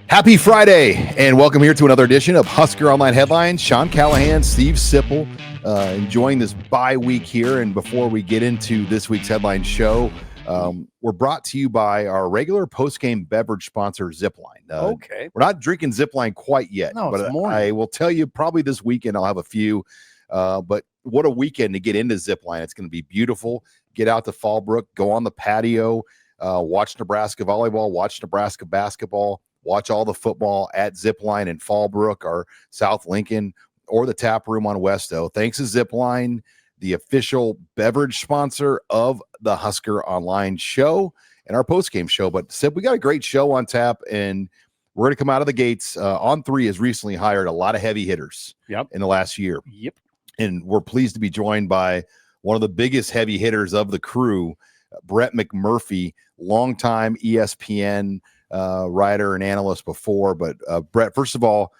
Happy Friday, and welcome here to another edition of Husker Online Headlines. Sean Callahan, Steve Sipple, enjoying this bye week here. And before we get into this week's headline show, we're brought to you by our regular post-game beverage sponsor, Zipline. Okay. We're not drinking Zipline quite yet, but I will tell you probably this weekend I'll have a few. But what a weekend to get into Zipline. It's going to be beautiful. Get out to Fallbrook, go on the patio, watch Nebraska volleyball, watch Nebraska basketball. Watch all the football at Zipline in Fallbrook or South Lincoln or the tap room on Westo. Thanks to Zipline, the official beverage sponsor of the Husker Online show and our post-game show. But Sip, we got a great show on tap, and we're going to come out of the gates. On3 has recently hired a lot of heavy hitters in the last year. And we're pleased to be joined by one of the biggest heavy hitters of the crew, Brett McMurphy, longtime ESPN writer and analyst before. But Brett, first of all,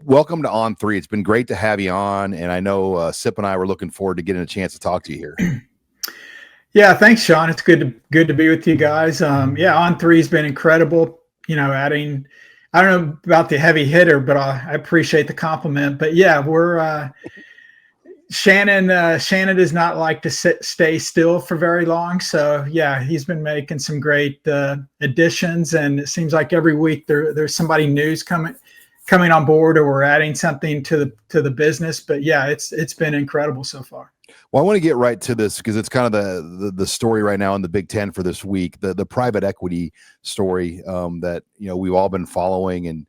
welcome to On3. It's been great to have you on, and I know Sip and I were looking forward to getting a chance to talk to you here. Yeah, thanks, Sean. It's good to be with you guys. On3 has been incredible. Adding, I don't know about the heavy hitter, but I appreciate the compliment. But yeah, we're Shannon does not like to stay still for very long. So yeah, he's been making some great additions, and it seems like every week there's somebody new's coming on board, or we're adding something to the business. But yeah, it's been incredible so far. Well, I want to get right to this because it's kind of the story right now in the Big Ten for this week, the private equity story that we've all been following, and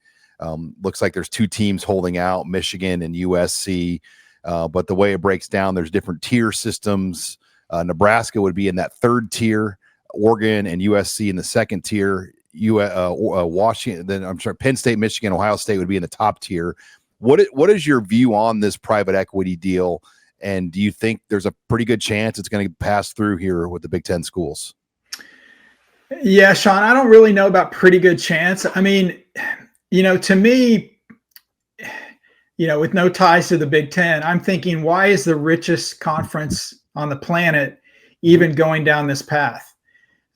looks like there's two teams holding out, Michigan and USC. But the way it breaks down, there's different tier systems. Nebraska would be in that third tier, Oregon and USC in the second tier. Penn State, Michigan, Ohio State would be in the top tier. What is your view on this private equity deal? And do you think there's a pretty good chance it's going to pass through here with the Big Ten schools? Yeah, Sean, I don't really know about pretty good chance. I mean, to me, with no ties to the Big Ten, I'm thinking, why is the richest conference on the planet even going down this path?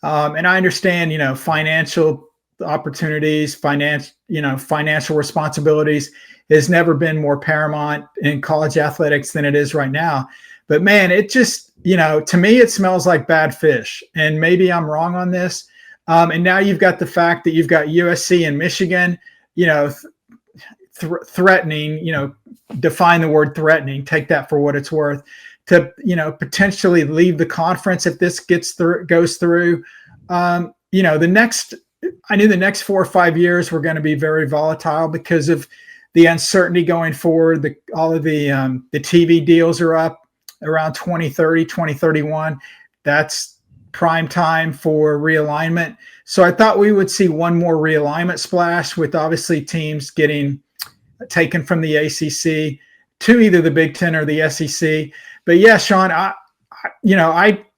And I understand, financial opportunities, financial responsibilities has never been more paramount in college athletics than it is right now. But man, it just, to me, it smells like bad fish. And maybe I'm wrong on this. And now you've got the fact that you've got USC and Michigan, threatening, define the word threatening, take that for what it's worth, to, potentially leave the conference if this goes through. I knew the next 4 or 5 years were going to be very volatile because of the uncertainty going forward. All of the TV deals are up around 2030, 2031. That's prime time for realignment. So I thought we would see one more realignment splash, with obviously teams getting taken from the ACC to either the Big Ten or the SEC. But yeah, Sean, I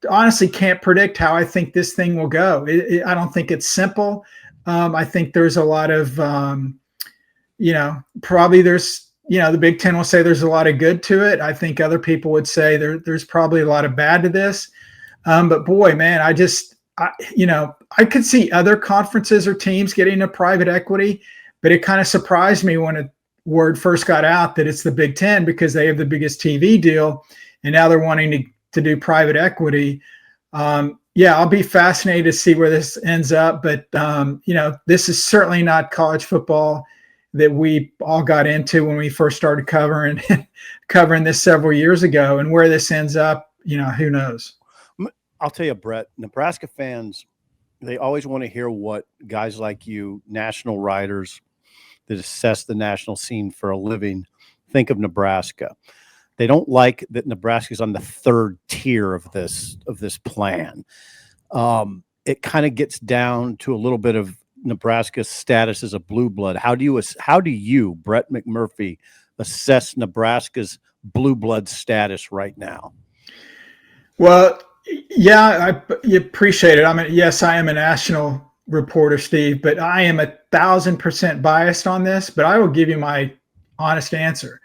honestly can't predict how I think this thing will go. I don't think it's simple. I think there's a lot of, probably there's, the Big Ten will say there's a lot of good to it. I think other people would say there's probably a lot of bad to this. But boy, man, I could see other conferences or teams getting a private equity, but it kind of surprised me when word first got out that it's the Big Ten, because they have the biggest TV deal, and now they're wanting to do private equity. I'll be fascinated to see where this ends up. But, this is certainly not college football that we all got into when we first started covering this several years ago. And where this ends up, who knows? I'll tell you, Brett, Nebraska fans, they always want to hear what guys like you, national writers that assess the national scene for a living, think of Nebraska. They don't like that Nebraska is on the third tier of this plan. It kind of gets down to a little bit of Nebraska's status as a blue blood. How do you, Brett McMurphy, assess Nebraska's blue blood status right now? Well, yeah, you appreciate it. I mean, yes, I am a national reporter, Steve, but I am 1,000% biased on this. But I will give you my honest answer.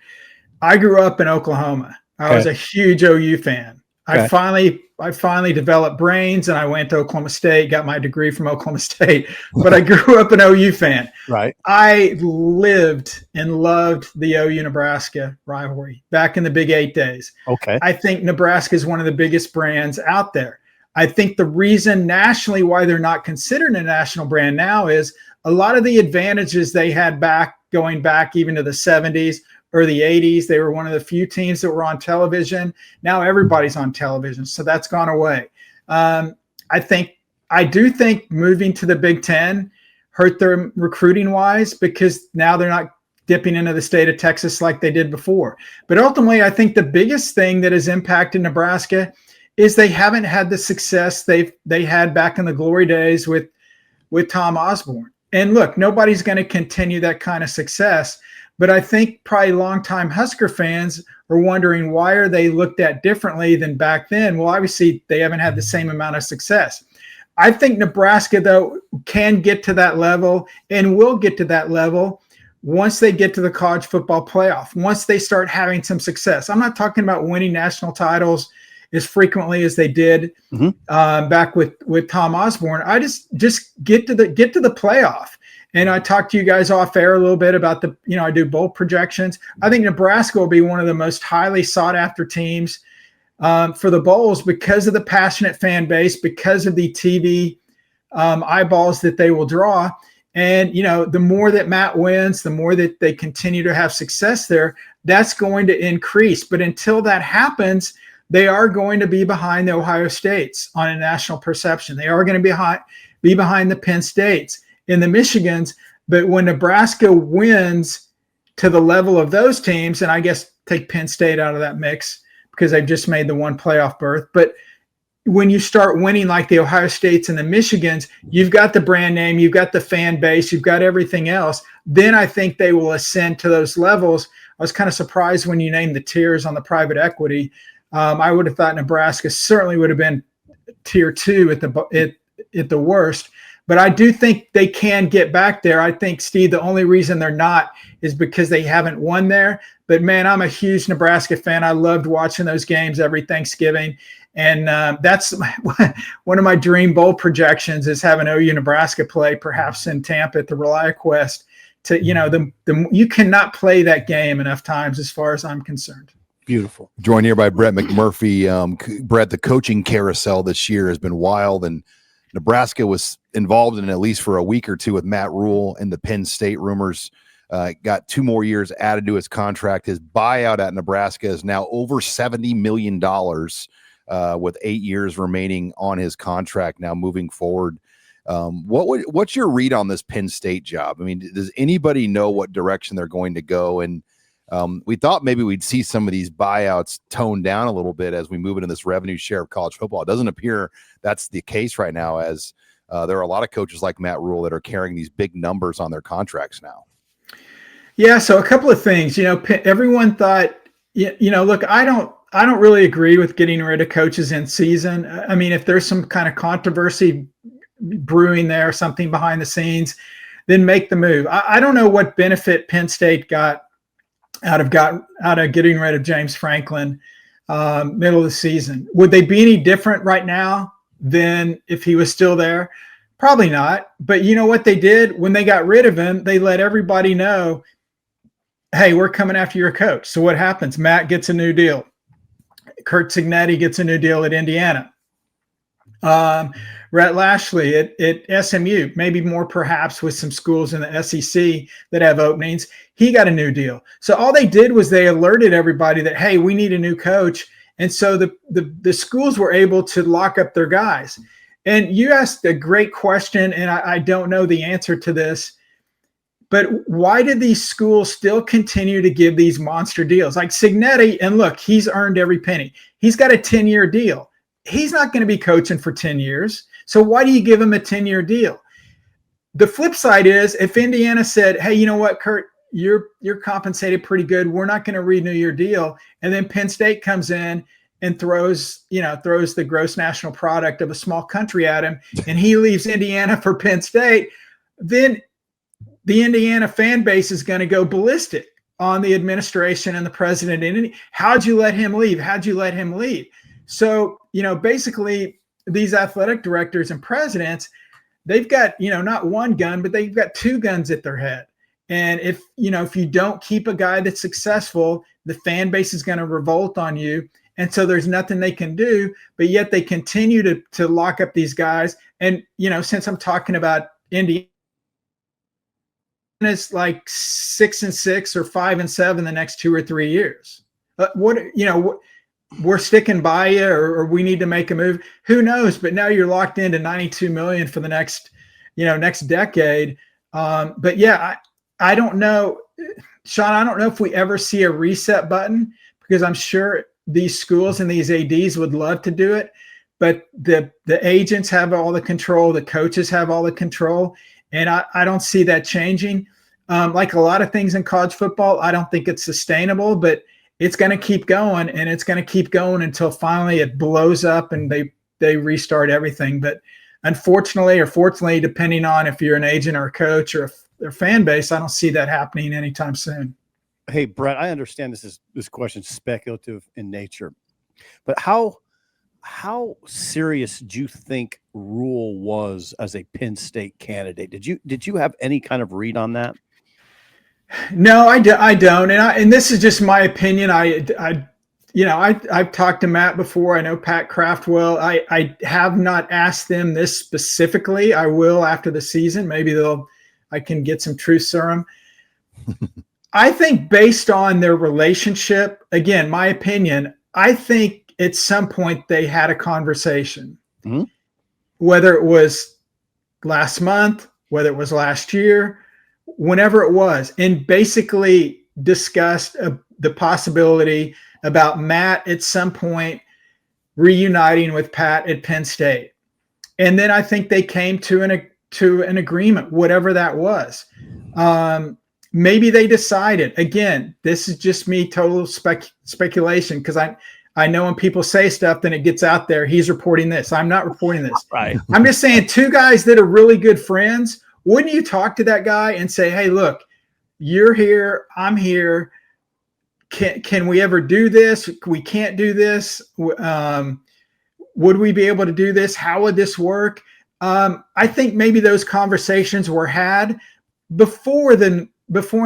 I grew up in Oklahoma. I was a huge OU fan. I finally I finally developed brains and I went to Oklahoma State, got my degree from Oklahoma State, but I grew up an OU fan. Right. I lived and loved the OU Nebraska rivalry back in the Big 8 days. Okay. I think Nebraska is one of the biggest brands out there. I think the reason nationally why they're not considered a national brand now is a lot of the advantages they had going back even to the 70s or the 80s. They were one of the few teams that were on television. Now everybody's on television, so that's gone away. I do think moving to the Big Ten hurt them recruiting wise because now they're not dipping into the state of Texas like they did before. But ultimately, I think the biggest thing that has impacted Nebraska is they haven't had the success they had back in the glory days with Tom Osborne. And look, nobody's going to continue that kind of success. But I think probably longtime Husker fans are wondering why are they looked at differently than back then? Well, obviously they haven't had the same amount of success. I think Nebraska, though, can get to that level and will get to that level once they get to the college football playoff, once they start having some success. I'm not talking about winning national titles as frequently as they did back with Tom Osborne. I just get to the playoff. And I talked to you guys off air a little bit about I do bowl projections. I think Nebraska will be one of the most highly sought after teams for the bowls because of the passionate fan base, because of the TV eyeballs that they will draw. And, the more that Matt wins, the more that they continue to have success there, that's going to increase. But until that happens, they are going to be behind the Ohio States on a national perception. They are going to be behind the Penn States and the Michigans. But when Nebraska wins to the level of those teams, and I guess take Penn State out of that mix because they've just made the one playoff berth. But when you start winning like the Ohio States and the Michigans, you've got the brand name, you've got the fan base, you've got everything else. Then I think they will ascend to those levels. I was kind of surprised when you named the tiers on the private equity. I would have thought Nebraska certainly would have been tier 2 at the worst. But I do think they can get back there. I think, Steve, the only reason they're not is because they haven't won there. But, man, I'm a huge Nebraska fan. I loved watching those games every Thanksgiving. And that's one of my dream bowl projections is having OU Nebraska play perhaps in Tampa at the ReliaQuest. You cannot play that game enough times as far as I'm concerned. Beautiful. Joined here by Brett McMurphy. Brett, the coaching carousel this year has been wild, and Nebraska was involved in at least for a week or two with Matt Rule and the Penn State rumors. Got 2 more years added to his contract. His buyout at Nebraska is now over $70 million with 8 years remaining on his contract now moving forward. What's your read on this Penn State job? I mean, does anybody know what direction they're going to go? And we thought maybe we'd see some of these buyouts toned down a little bit as we move into this revenue share of college football. It doesn't appear that's the case right now, as there are a lot of coaches like Matt Rule that are carrying these big numbers on their contracts now. Yeah, so a couple of things. Everyone thought, look, I don't really agree with getting rid of coaches in season. I mean, if there's some kind of controversy brewing there, something behind the scenes, then make the move. I don't know what benefit Penn State got out of getting rid of James Franklin middle of the season. Would they be any different right now than if he was still there? Probably not. But you know what they did when they got rid of him? They let everybody know, hey, we're coming after your coach. So what happens? Matt gets a new deal. Kurt Cignetti gets a new deal at Indiana. Rhett Lashley at SMU, maybe more perhaps with some schools in the SEC that have openings. He got a new deal. So all they did was they alerted everybody that, hey, we need a new coach. And so the schools were able to lock up their guys. And you asked a great question, and I don't know the answer to this, but why did these schools still continue to give these monster deals? Like Cignetti, and look, he's earned every penny. He's got a 10-year deal. He's not going to be coaching for 10 years. So why do you give him a 10-year deal? The flip side is if Indiana said, hey, you know what, Kurt, you're compensated pretty good. We're not going to renew your deal. And then Penn State comes in and throws the gross national product of a small country at him, and he leaves Indiana for Penn State, then the Indiana fan base is going to go ballistic on the administration and the president. And how'd you let him leave? How'd you let him leave? So, basically these athletic directors and presidents, they've got, not one gun, but they've got two guns at their head. And if you don't keep a guy that's successful, the fan base is going to revolt on you. And so there's nothing they can do, but yet they continue to lock up these guys. And, since I'm talking about Indiana, it's like 6-6 or 5-7 the next 2 or 3 years. We're sticking by you, or we need to make a move. Who knows? But now you're locked into $92 million for the next decade. But yeah, I don't know, Sean, I don't know if we ever see a reset button, because I'm sure these schools and these ADs would love to do it, but the agents have all the control, the coaches have all the control, and I don't see that changing. Like a lot of things in college football, I don't think it's sustainable, but it's going to keep going, and it's going to keep going until finally it blows up and they restart everything. But unfortunately, or fortunately, depending on if you're an agent or a coach or their fan base, I don't see that happening anytime soon. Hey, Brett, I understand this question's speculative in nature, but how serious do you think Rule was as a Penn State candidate? Did you have any kind of read on that? No, I don't, and this is just my opinion. I've talked to Matt before. I know Pat Craftwell. I have not asked them this specifically. I will after the season. Maybe I can get some truth serum. I think based on their relationship, again, my opinion, I think at some point they had a conversation, whether it was last month, whether it was last year, whenever it was, and basically discussed the possibility about Matt at some point reuniting with Pat at Penn State. And then I think they came to an agreement, whatever that was. Maybe they decided, again, this is just me, total speculation, because I know when people say stuff, then it gets out there, he's reporting this. I'm not reporting this. Right. I'm just saying, two guys that are really good friends, wouldn't you talk to that guy and say, hey, look, you're here, I'm here. Can we ever do this? We can't do this. Would we be able to do this? How would this work? I think maybe those conversations were had before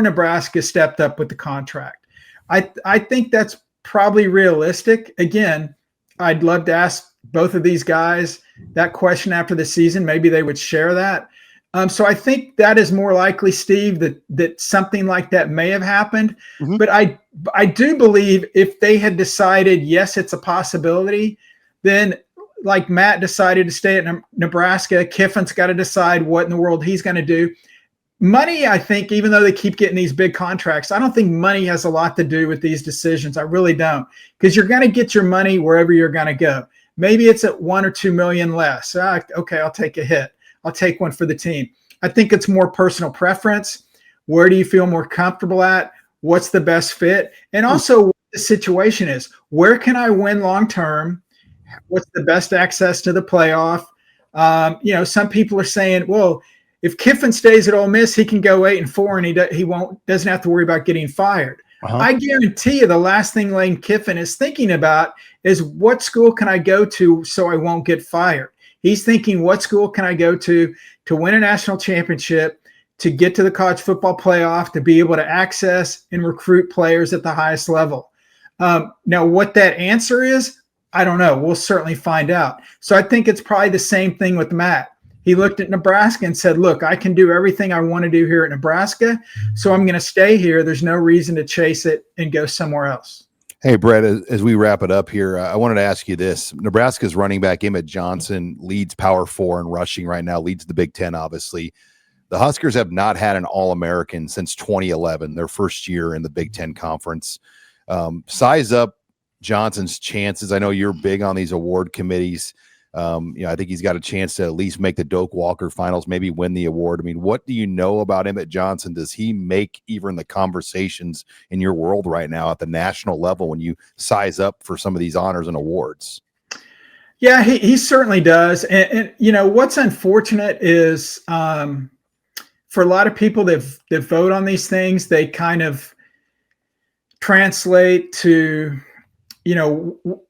Nebraska stepped up with the contract. I think that's probably realistic. Again, I'd love to ask both of these guys that question after the season. Maybe they would share that. So I think that is more likely, Steve, that something like that may have happened. Mm-hmm. But I do believe if they had decided, yes, it's a possibility, then like Matt decided to stay at Nebraska, Kiffin's got to decide what in the world he's going to do. Money, I think, even though they keep getting these big contracts, I don't think money has a lot to do with these decisions. I really don't, because you're going to get your money wherever you're going to go. Maybe it's at $1 or $2 million less. Okay, I'll take a hit. I'll take one for the team. I think it's more personal preference. Where do you feel more comfortable at? What's the best fit? And also what the situation is. Where can I win long-term? What's the best access to the playoff? Some people are saying, well, if Kiffin stays at Ole Miss, he can go 8-4 and he doesn't have to worry about getting fired. Uh-huh. I guarantee you the last thing Lane Kiffin is thinking about is what school can I go to so I won't get fired? He's thinking, what school can I go to win a national championship, to get to the college football playoff, to be able to access and recruit players at the highest level. Now, what that answer is, I don't know. We'll certainly find out. So I think it's probably the same thing with Matt. He looked at Nebraska and said, look, I can do everything I want to do here at Nebraska, so I'm going to stay here. There's no reason to chase it and go somewhere else. Hey, Brett, as we wrap it up here, I wanted to ask you this. Nebraska's running back Emmett Johnson leads Power 4 in rushing right now, leads the Big Ten, obviously. The Huskers have not had an All-American since 2011, their first year in the Big Ten Conference. Size up Johnson's chances. I know you're big on these award committees. I think he's got a chance to at least make the Doak Walker finals, maybe win the award. I mean, what do you know about Emmett Johnson? Does he make even the conversations in your world right now at the national level when you size up for some of these honors and awards? Yeah, he certainly does. And what's unfortunate is for a lot of people that vote on these things, they kind of translate to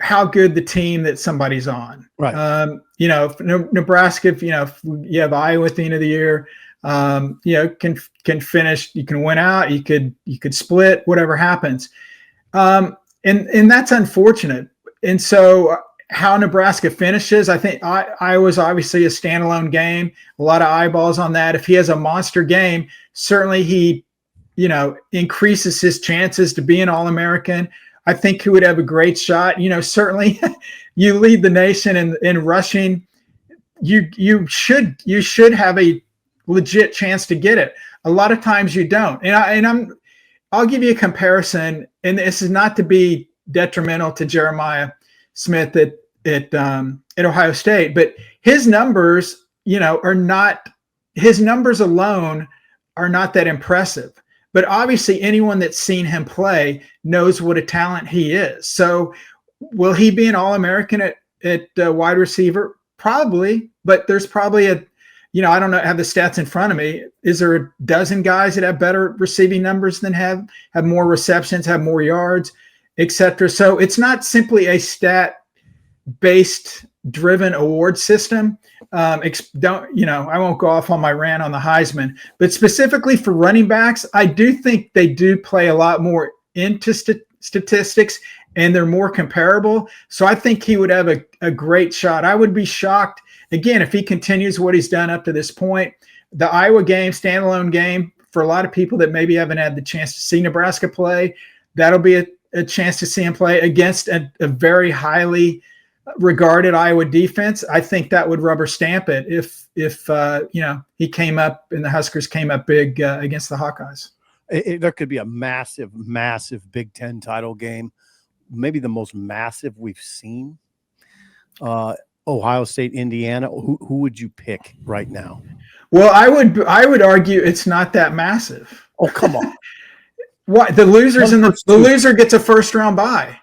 how good the team that somebody's on. Right. If Nebraska, if you have Iowa at the end of the year, can finish, you can win out, you could split, whatever happens. And that's unfortunate. And so how Nebraska finishes, I think Iowa's obviously a standalone game, a lot of eyeballs on that. If he has a monster game, certainly he, increases his chances to be an All-American. I think he would have a great shot. Certainly you lead the nation in rushing. You should have a legit chance to get it. A lot of times you don't. I'll give you a comparison, and this is not to be detrimental to Jeremiah Smith at Ohio State, but his numbers, his numbers alone are not that impressive. But obviously anyone that's seen him play knows what a talent he is. So will he be an All-American at wide receiver? Probably, but there's probably I don't know, have the stats in front of me. Is there a dozen guys that have better receiving numbers than have more receptions, have more yards, etc.? So it's not simply a stat-based driven award system. I won't go off on my rant on the Heisman, but specifically for running backs, I do think they do play a lot more into statistics, and they're more comparable. So I think he would have a great shot. I would be shocked, again, if he continues what he's done up to this point. The Iowa game, standalone game, for a lot of people that maybe haven't had the chance to see Nebraska play, that'll be a chance to see him play against a very highly regarded Iowa defense. I think that would rubber stamp it if he came up and the Huskers came up big against the Hawkeyes. There could be a massive Big Ten title game, maybe the most massive we've seen. Ohio State, Indiana. Who would you pick right now? Well, I would argue it's not that massive. Oh, come on. What, the losers the loser gets a first round bye.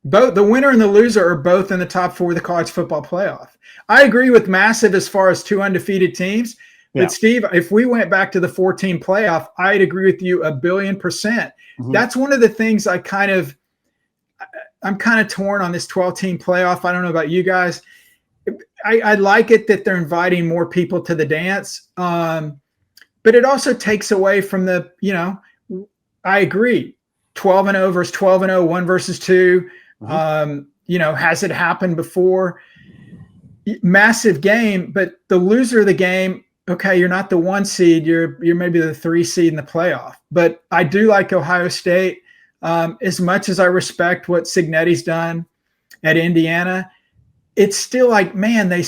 Both the winner and the loser are both in the top 4 of the college football playoff. I agree with massive as far as 2 undefeated teams. Yeah. But Steve, if we went back to the 14 playoff, I'd agree with you 1,000,000,000%. Mm-hmm. That's one of the things I'm kind of torn on this 12-team playoff. I don't know about you guys. I like it that they're inviting more people to the dance. But it also takes away from the, I agree. 12-0 versus 12-0, 1 versus 2. Mm-hmm. Has it happened before? Massive game, but the loser of the game, okay, you're not the 1 seed, you're maybe the 3 seed in the playoff. But I do like Ohio State. As much as I respect what Cignetti's done at Indiana, it's still like, man, I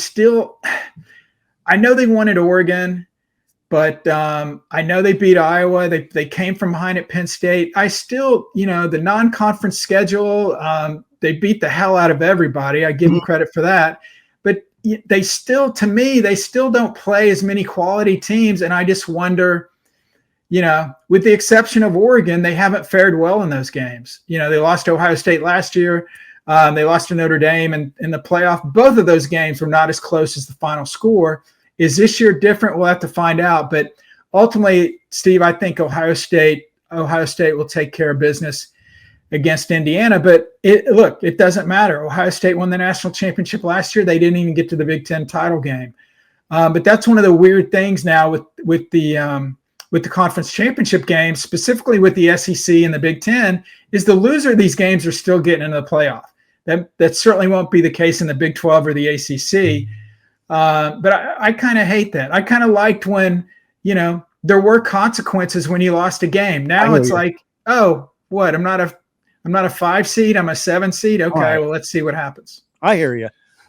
know they won at Oregon, but I know they beat Iowa. They came from behind at Penn State. I still, the non-conference schedule, they beat the hell out of everybody. I give them credit for that. But they still don't play as many quality teams. And I just wonder, with the exception of Oregon, they haven't fared well in those games. They lost to Ohio State last year. They lost to Notre Dame in the playoff. Both of those games were not as close as the final score. Is this year different? We'll have to find out. But ultimately, Steve, I think Ohio State will take care of business against Indiana. But it doesn't matter. Ohio State won the national championship last year. They didn't even get to the Big Ten title game. But that's one of the weird things now with the conference championship games, specifically with the SEC and the Big Ten, is the loser of these games are still getting into the playoff. That certainly won't be the case in the Big 12 or the ACC. But I kind of hate that. I kind of liked when, there were consequences when you lost a game. Now it's like, oh, what? I'm not a 5 seed. I'm a 7 seed. Okay, right. Well, let's see what happens. I hear you.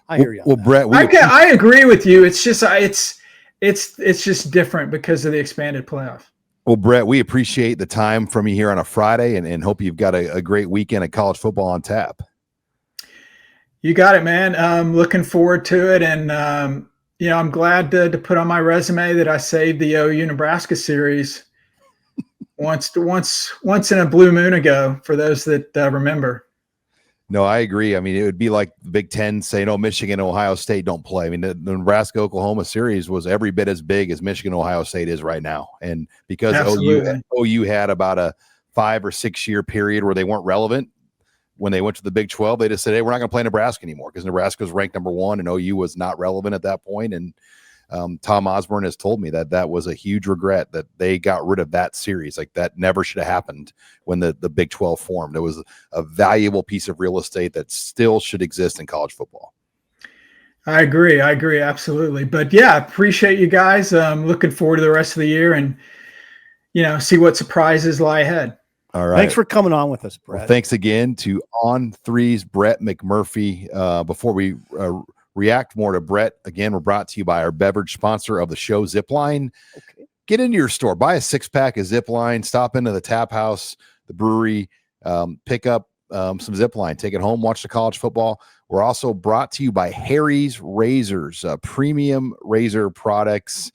Well, Brett, I agree with you. It's just it's just different because of the expanded playoff. Well, Brett, we appreciate the time from you here on a Friday, and hope you've got a great weekend of college football on tap. You got it, man. I'm looking forward to it. And, I'm glad to put on my resume that I saved the OU Nebraska series once in a blue moon ago, for those that remember. No, I agree. I mean, it would be like the Big Ten saying, Michigan and Ohio State don't play. I mean, the Nebraska-Oklahoma series was every bit as big as Michigan-Ohio State is right now. And because OU had about a 5 or 6 year period where they weren't relevant, when they went to the Big 12, they just said, hey, we're not going to play Nebraska anymore because Nebraska was ranked number 1 and OU was not relevant at that point. And Tom Osborne has told me that was a huge regret that they got rid of that series. Like, that never should have happened when the Big 12 formed. It was a valuable piece of real estate that still should exist in college football. I agree. Absolutely. But yeah, appreciate you guys. Looking forward to the rest of the year and, see what surprises lie ahead. All right. Thanks for coming on with us, Brett. Well, thanks again to On3's Brett McMurphy. Before we react more to Brett, again, we're brought to you by our beverage sponsor of the show, Zipline. Okay. Get into your store, buy a 6-pack of Zipline, stop into the tap house, the brewery, pick up some Zipline, take it home, watch the college football. We're also brought to you by Harry's Razors, premium razor products.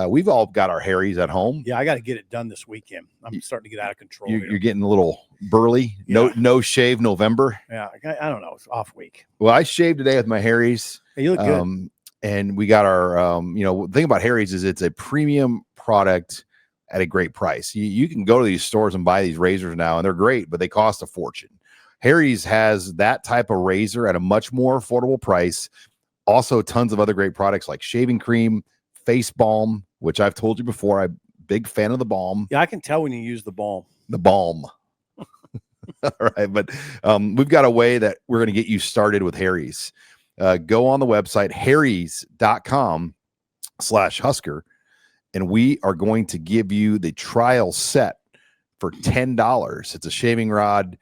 We've all got our Harrys at home. Yeah, I got to get it done this weekend. I'm starting to get out of control. You're getting a little burly. Yeah. No shave November. Yeah, I don't know. It's off week. Well, I shaved today with my Harrys. Hey, you look good. And we got our, the thing about Harry's is it's a premium product at a great price. You can go to these stores and buy these razors now, and they're great, but they cost a fortune. Harry's has that type of razor at a much more affordable price. Also, tons of other great products like shaving cream, face balm, which I've told you before. I'm a big fan of the balm. Yeah, I can tell when you use the balm. The balm. All right. But we've got a way that we're going to get you started with Harry's. Go on the website, harrys.com/Husker, and we are going to give you the trial set for $10. It's a shaving rod,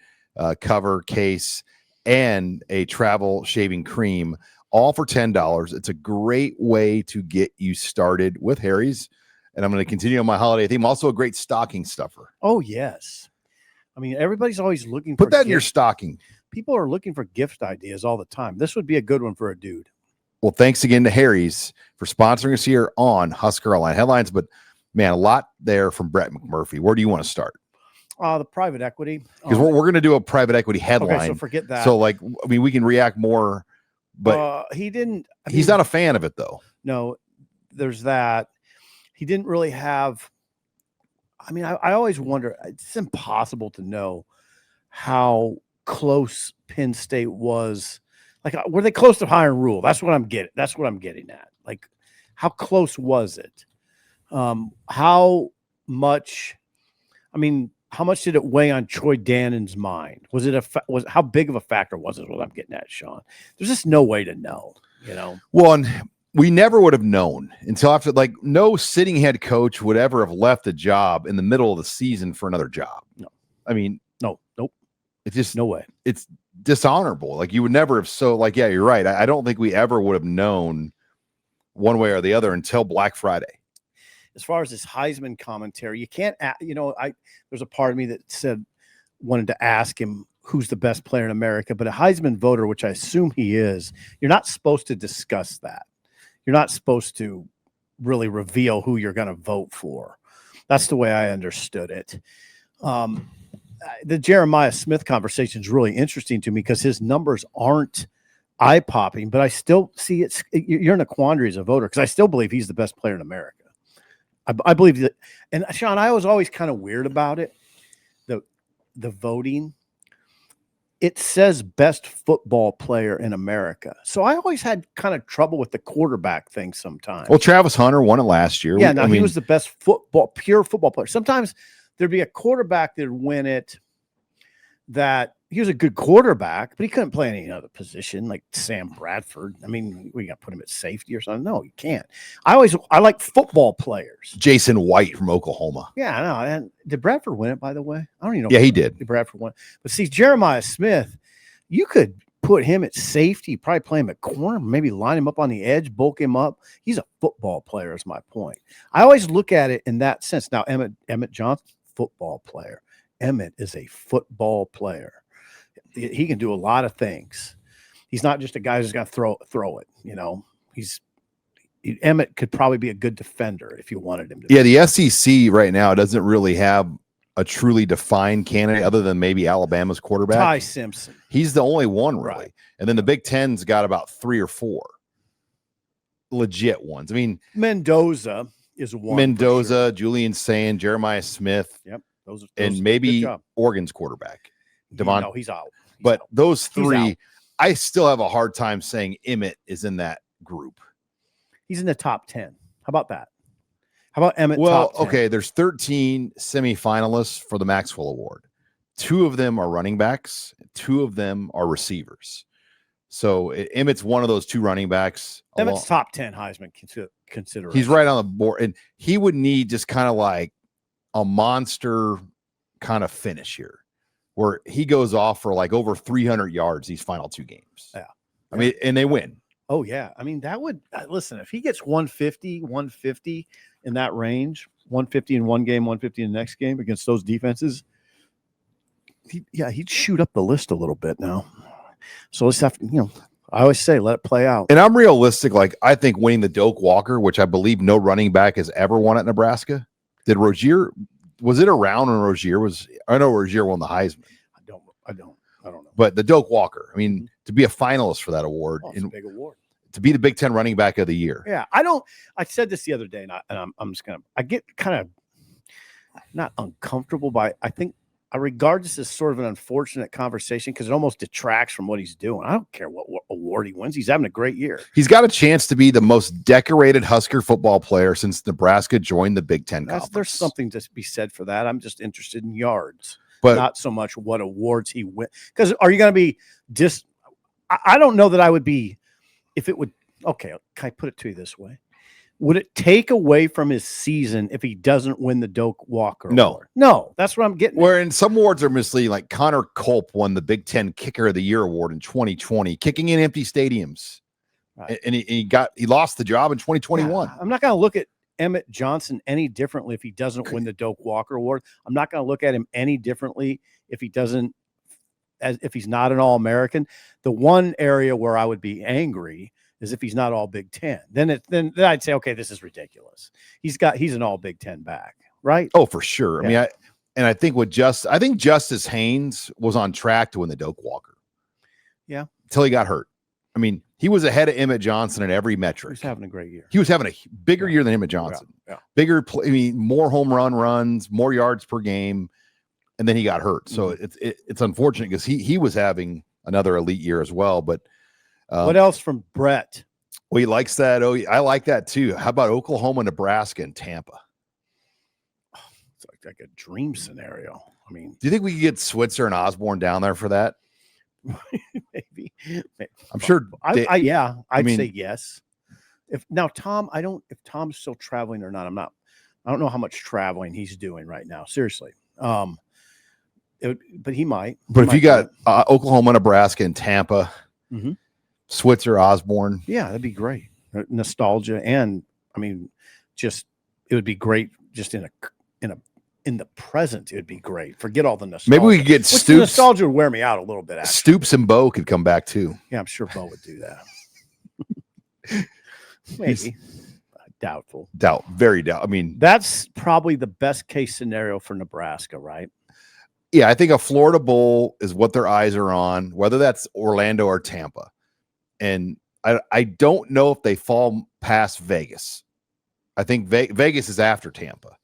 cover, case, and a travel shaving cream, all for $10. It's a great way to get you started with Harry's. And I'm going to continue on my holiday theme. Also a great stocking stuffer. Oh, yes. I mean, everybody's always looking for that in your stocking. People are looking for gift ideas all the time. This would be a good one for a dude. Well, thanks again to Harry's for sponsoring us here on Husker Online Headlines. But, man, a lot there from Brett McMurphy. Where do you want to start? The private equity. Because we're going to do a private equity headline. Okay, so forget that. So, we can react more. But he's not a fan of it, though. No, there's that. He didn't really have. I mean, I always wonder. It's impossible to know how close Penn State was. Like, were they close to hiring Rule? That's what I'm getting. That's what I'm getting at. Like, how close was it? How much? I mean, how much did it weigh on Troy Dannon's mind? Was it how big of a factor was it? What I'm getting at, Sean. There's just no way to know. Well, and we never would have known until after. Like, no sitting head coach would ever have left a job in the middle of the season for another job. No, I mean, nope. It's just no way. It's dishonorable. Like, you would never have. So, yeah, you're right. I don't think we ever would have known one way or the other until Black Friday. As far as this Heisman commentary, you can't, there's a part of me that wanted to ask him who's the best player in America, but a Heisman voter, which I assume he is, you're not supposed to discuss that. You're not supposed to really reveal who you're going to vote for. That's the way I understood it. The Jeremiah Smith conversation is really interesting to me because his numbers aren't eye-popping, but I still see you're in a quandary as a voter because I still believe he's the best player in America. I believe that. And Sean, I was always kind of weird about it. The voting, it says best football player in America. So I always had kind of trouble with the quarterback thing sometimes. Well, Travis Hunter won it last year. Yeah, he was the best pure football player. Sometimes there'd be a quarterback that'd win it that he was a good quarterback, but he couldn't play any other position like Sam Bradford. I mean, we got to put him at safety or something. No, you can't. I like football players. Jason White from Oklahoma. Yeah, I know. And did Bradford win it, by the way? I don't even know. Yeah, he did. Bradford won. But see, Jeremiah Smith, you could put him at safety, probably play him at corner, maybe line him up on the edge, bulk him up. He's a football player is my point. I always look at it in that sense. Now, Emmett Johnson, football player. Emmett is a football player. He can do a lot of things. He's not just a guy who's going to throw it. Emmett could probably be a good defender if you wanted him to. Yeah, the SEC right now doesn't really have a truly defined candidate other than maybe Alabama's quarterback. Ty Simpson. He's the only one, really. Right. And then the Big Ten's got about 3 or 4 legit ones. I mean, Mendoza is one. Mendoza, sure. Julian Sand, Jeremiah Smith. Yep. Those and maybe Oregon's quarterback. No, he's out. But those three, I still have a hard time saying Emmett is in that group. He's in the top 10. How about that? How about Emmett? Well, top 10? Okay, there's 13 semifinalists for the Maxwell Award. 2 of them are running backs. 2 of them are receivers. So Emmett's one of those 2 running backs. Emmett's top 10 Heisman consideration. He's right on the board, and he would need just kind of like a monster kind of finish here, where he goes off for like over 300 yards these final 2 games. Yeah, I mean, and they win. Oh yeah, I mean that would listen if he gets 150 in that range, 150 in one game, 150 in the next game against those defenses. He'd shoot up the list a little bit now. So let's have to, I always say let it play out. And I'm realistic. Like I think winning the Doak Walker, which I believe no running back has ever won at Nebraska. Did Rozier? Was it around when Rozier was? I know Rozier won the Heisman. I don't know. But the Doak Walker, I mean, to be a finalist for that award, it's a big award. To be the Big Ten running back of the year. Yeah, I said this the other day, and I'm just I get kind of not uncomfortable by. I think I regard this as sort of an unfortunate conversation because it almost detracts from what he's doing. I don't care what award he wins; he's having a great year. He's got a chance to be the most decorated Husker football player since Nebraska joined the Big Ten Conference. There's something to be said for that. I'm just interested in yards, but not so much what awards he wins. Because are you going to be I don't know that I would be. If it would, okay, can I put it to you this way? Would it take away from his season if he doesn't win the Doak Walker Award? No, that's what I'm getting at. Where in some awards are misleading, like Connor Culp won the Big Ten Kicker of the Year award in 2020, kicking in empty stadiums. Right. And he lost the job in 2021. Yeah, I'm not going to look at Emmett Johnson any differently if he doesn't win the Doak Walker Award. I'm not going to look at him any differently if he doesn't, if he's not an All-American. The one area where I would be angry is if he's not all Big Ten. Then I'd say, okay, this is ridiculous. He's an all Big Ten back, right? Oh, for sure. Yeah. I think Justice Haynes was on track to win the Doak Walker. Yeah. Until he got hurt. I mean, he was ahead of Emmett Johnson in every metric. He's having a great year. He was having a bigger year than Emmett Johnson. Yeah. Bigger play, more home runs, more yards per game. And then he got hurt. So it's unfortunate because he was having another elite year as well. But what else from Brett? Well, he likes that. Oh, I like that too. How about Oklahoma, Nebraska, and Tampa? It's like a dream scenario. I mean, do you think we could get Switzer and Osborne down there for that? Maybe. I'm sure. I'd say yes. If Tom's still traveling or not, I don't know how much traveling he's doing right now. Seriously. But he might. But if you got Oklahoma, Nebraska, and Tampa, Switzer, Osborne, yeah, that'd be great. Nostalgia, and it would be great just in the present. It would be great. Forget all the nostalgia. Maybe we could get Stoops. The nostalgia would wear me out a little bit. Actually. Stoops and Bo could come back too. Yeah, I'm sure Bo would do that. Maybe. Doubtful. Very doubt. That's probably the best case scenario for Nebraska, right? Yeah, I think a Florida Bowl is what their eyes are on, whether that's Orlando or Tampa. And I don't know if they fall past Vegas. I think Vegas is after Tampa.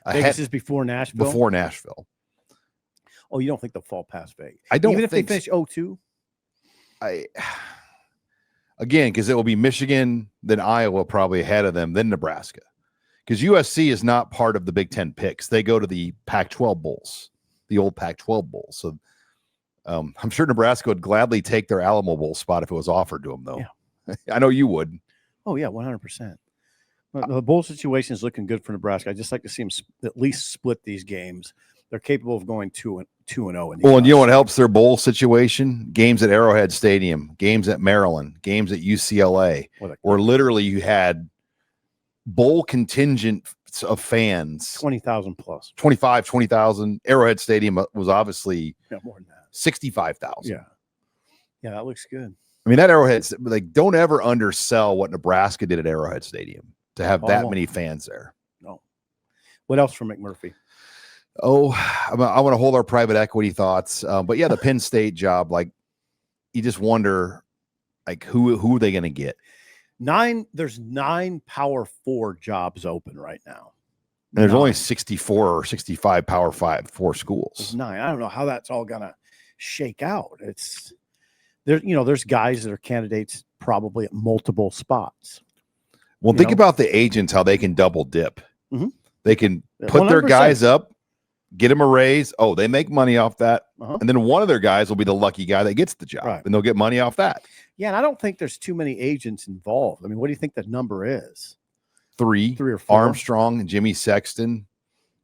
Vegas is before Nashville? Before Nashville. Oh, you don't think they'll fall past Vegas? I don't Even think if they finish 0-2? Again, because it will be Michigan, then Iowa probably ahead of them, then Nebraska. Because USC is not part of the Big Ten picks. They go to the Pac-12 bowls, the old Pac-12 bowls. So I'm sure Nebraska would gladly take their Alamo Bowl spot if it was offered to them, though. Yeah. I know you would. Oh, yeah, 100%. The bowl situation is looking good for Nebraska. I just like to see them at least split these games. They're capable of going 2-0. Well, and you know what helps their bowl situation? Games at Arrowhead Stadium, games at Maryland, games at UCLA, where literally you had bowl contingent of fans. 20,000 plus. 20,000. Arrowhead Stadium was obviously more than that. 65,000. Yeah. Yeah, that looks good. That Arrowhead, don't ever undersell what Nebraska did at Arrowhead Stadium to have that many fans there. No. What else from McMurphy? Oh, I want to hold our private equity thoughts. But yeah, the Penn State job, you just wonder, who are they going to get? There's 9 Power 4 jobs open right now. And there's only 64 or 65 Power 4 schools. There's 9. I don't know how that's all going to shake out. It's there, there's guys that are candidates probably at multiple spots. Well, think about the agents, how they can double dip. Mm-hmm. They can put 100%. Their guys up, get them a raise. Oh, they make money off that. And then one of their guys will be the lucky guy that gets the job, and they'll get money off that. Yeah, and I don't think there's too many agents involved. I mean, what do you think the number is? Three or four. Armstrong and Jimmy Sexton.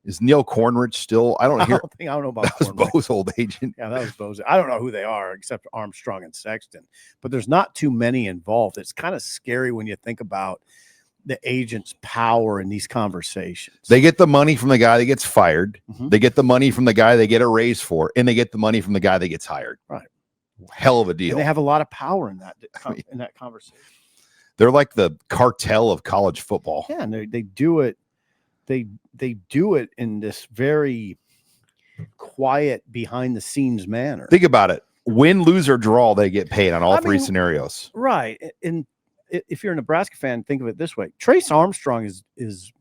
Is Neil Cornrich still? I don't know about that. Was Bo's old agent. Yeah, that was Bo's. I don't know who they are except Armstrong and Sexton. But there's not too many involved. It's kind of scary when you think about the agent's power in these conversations. They get the money from the guy that gets fired. They get the money from the guy they get a raise for, and they get the money from the guy that gets hired. Right. Hell of a deal. And they have a lot of power in that conversation. They're like the cartel of college football. Yeah, and they do it. They do it in this very quiet, behind the scenes manner. Think about it. Win, lose, or draw, they get paid on all three scenarios. Right. And if you're a Nebraska fan, think of it this way. Trace Armstrong is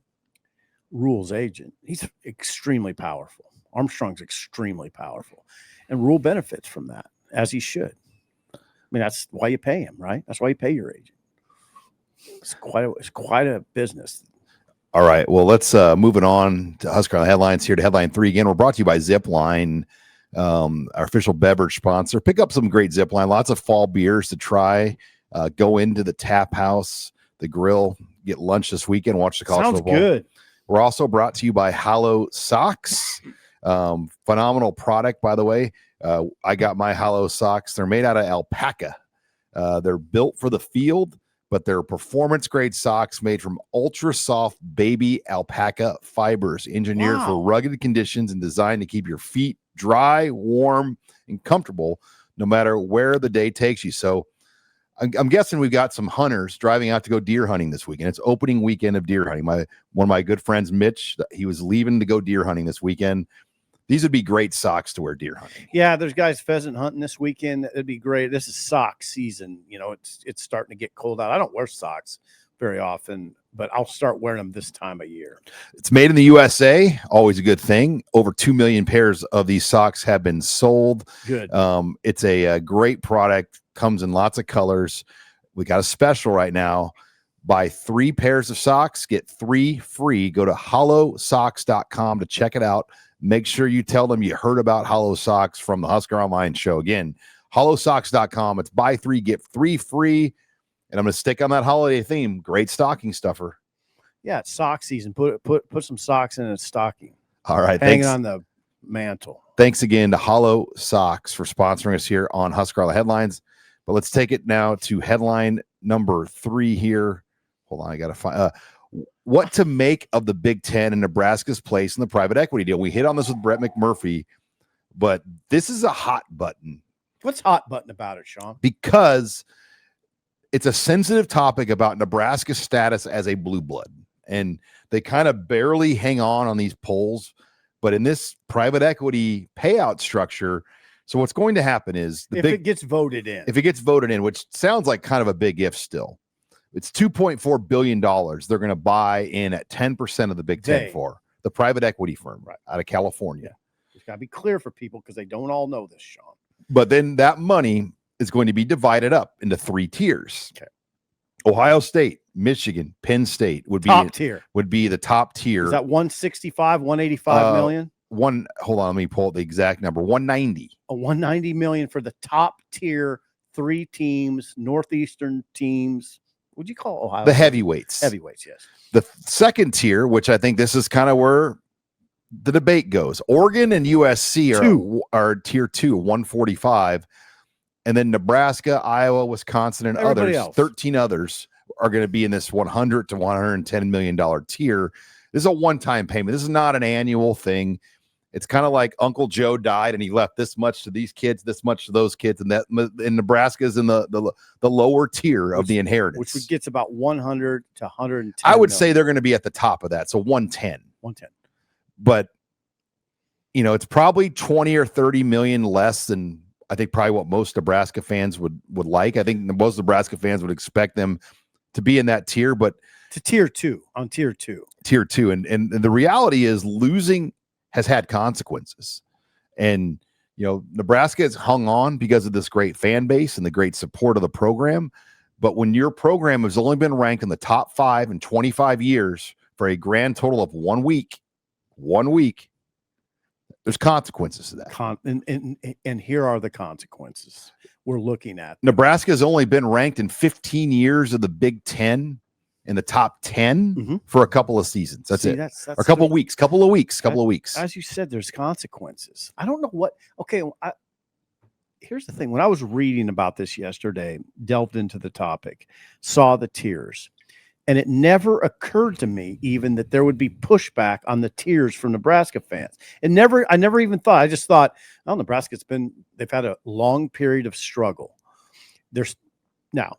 Rule's agent. He's extremely powerful. Armstrong's extremely powerful. And Rule benefits from that, as he should. I mean, that's why you pay him, right? That's why you pay your agent. It's quite a business. All right. Well, let's moving on to Husker headlines here to headline 3 again. We're brought to you by Zipline, our official beverage sponsor. Pick up some great Zipline, lots of fall beers to try. Go into the tap house, the grill, get lunch this weekend, watch the college football. Sounds good. We're also brought to you by Hollow Socks. Phenomenal product, by the way. I got my Hollow Socks. They're made out of alpaca. They're built for the field, but they're performance-grade socks made from ultra-soft baby alpaca fibers, engineered for rugged conditions and designed to keep your feet dry, warm, and comfortable no matter where the day takes you. So I'm guessing we've got some hunters driving out to go deer hunting this weekend. It's opening weekend of deer hunting. One of my good friends, Mitch, he was leaving to go deer hunting this weekend. These would be great socks to wear deer hunting. Yeah, there's guys pheasant hunting this weekend. It'd be great. This is sock season. It's starting to get cold out. I don't wear socks very often, but I'll start wearing them this time of year. It's made in the USA. Always a good thing. Over 2 million pairs of these socks have been sold. Good. It's a great product. Comes in lots of colors. We got a special right now. Buy 3 pairs of socks, get 3 free. Go to hollowsocks.com to check it out. Make sure you tell them you heard about Hollow Socks from the Husker Online show. Again, hollowsocks.com. It's buy 3, get 3 free. And I'm going to stick on that holiday theme. Great stocking stuffer. Yeah, it's sock season. Put some socks in a stocking. All right. Hang it on the mantle. Thanks again to Hollow Socks for sponsoring us here on Husker Online Headlines. But let's take it now to headline number 3 here. Hold on, I got to find what to make of the Big Ten and Nebraska's place in the private equity deal. We hit on this with Brett McMurphy, but this is a hot button. What's hot button about it, Sean? Because it's a sensitive topic about Nebraska's status as a blue blood, and they kind of barely hang on these polls. But in this private equity payout structure, so what's going to happen is if it gets voted in, which sounds like kind of a big if still. It's $2.4 billion they're going to buy in at 10% of the Big Ten for the private equity firm out of California. It's got to be clear for people because they don't all know this, Sean. But then that money is going to be divided up into 3 tiers. Okay. Ohio State, Michigan, Penn State would be the top tier. Is that 165, 185 million? Hold on, let me pull up the exact number. 190. $190 million for the top tier 3 teams, Northeastern teams. Would you call Ohio the heavyweights? Heavyweights, yes. The second tier, which I think this is kind of where the debate goes. Oregon and USC are tier 2, 145, and then Nebraska, Iowa, Wisconsin, and everybody others, else. 13 others are going to be in this $100 to $110 million tier. This is a one-time payment. This is not an annual thing. It's kind of like Uncle Joe died and he left this much to these kids, this much to those kids, and that in Nebraska is in the lower tier of the inheritance, which gets about 100 to 110. I would say they're going to be at the top of that, so 110. But it's probably 20 or 30 million less than I think probably what most Nebraska fans would like. I think most Nebraska fans would expect them to be in that tier, but to tier 2, on tier 2, and the reality is losing has had consequences, and Nebraska has hung on because of this great fan base and the great support of the program. But when your program has only been ranked in the top 5 in 25 years for a grand total of 1 week, there's consequences to that. And here are the consequences we're looking at. Nebraska has only been ranked in 15 years of the Big Ten in the top 10 for a couple of seasons. That's it. That's a couple of weeks. As you said, there's consequences. I don't know what. Okay, here's the thing. When I was reading about this yesterday, delved into the topic, saw the tiers, and it never occurred to me even that there would be pushback on the tiers from Nebraska fans. I never even thought. I just thought, oh, they've had a long period of struggle. Now,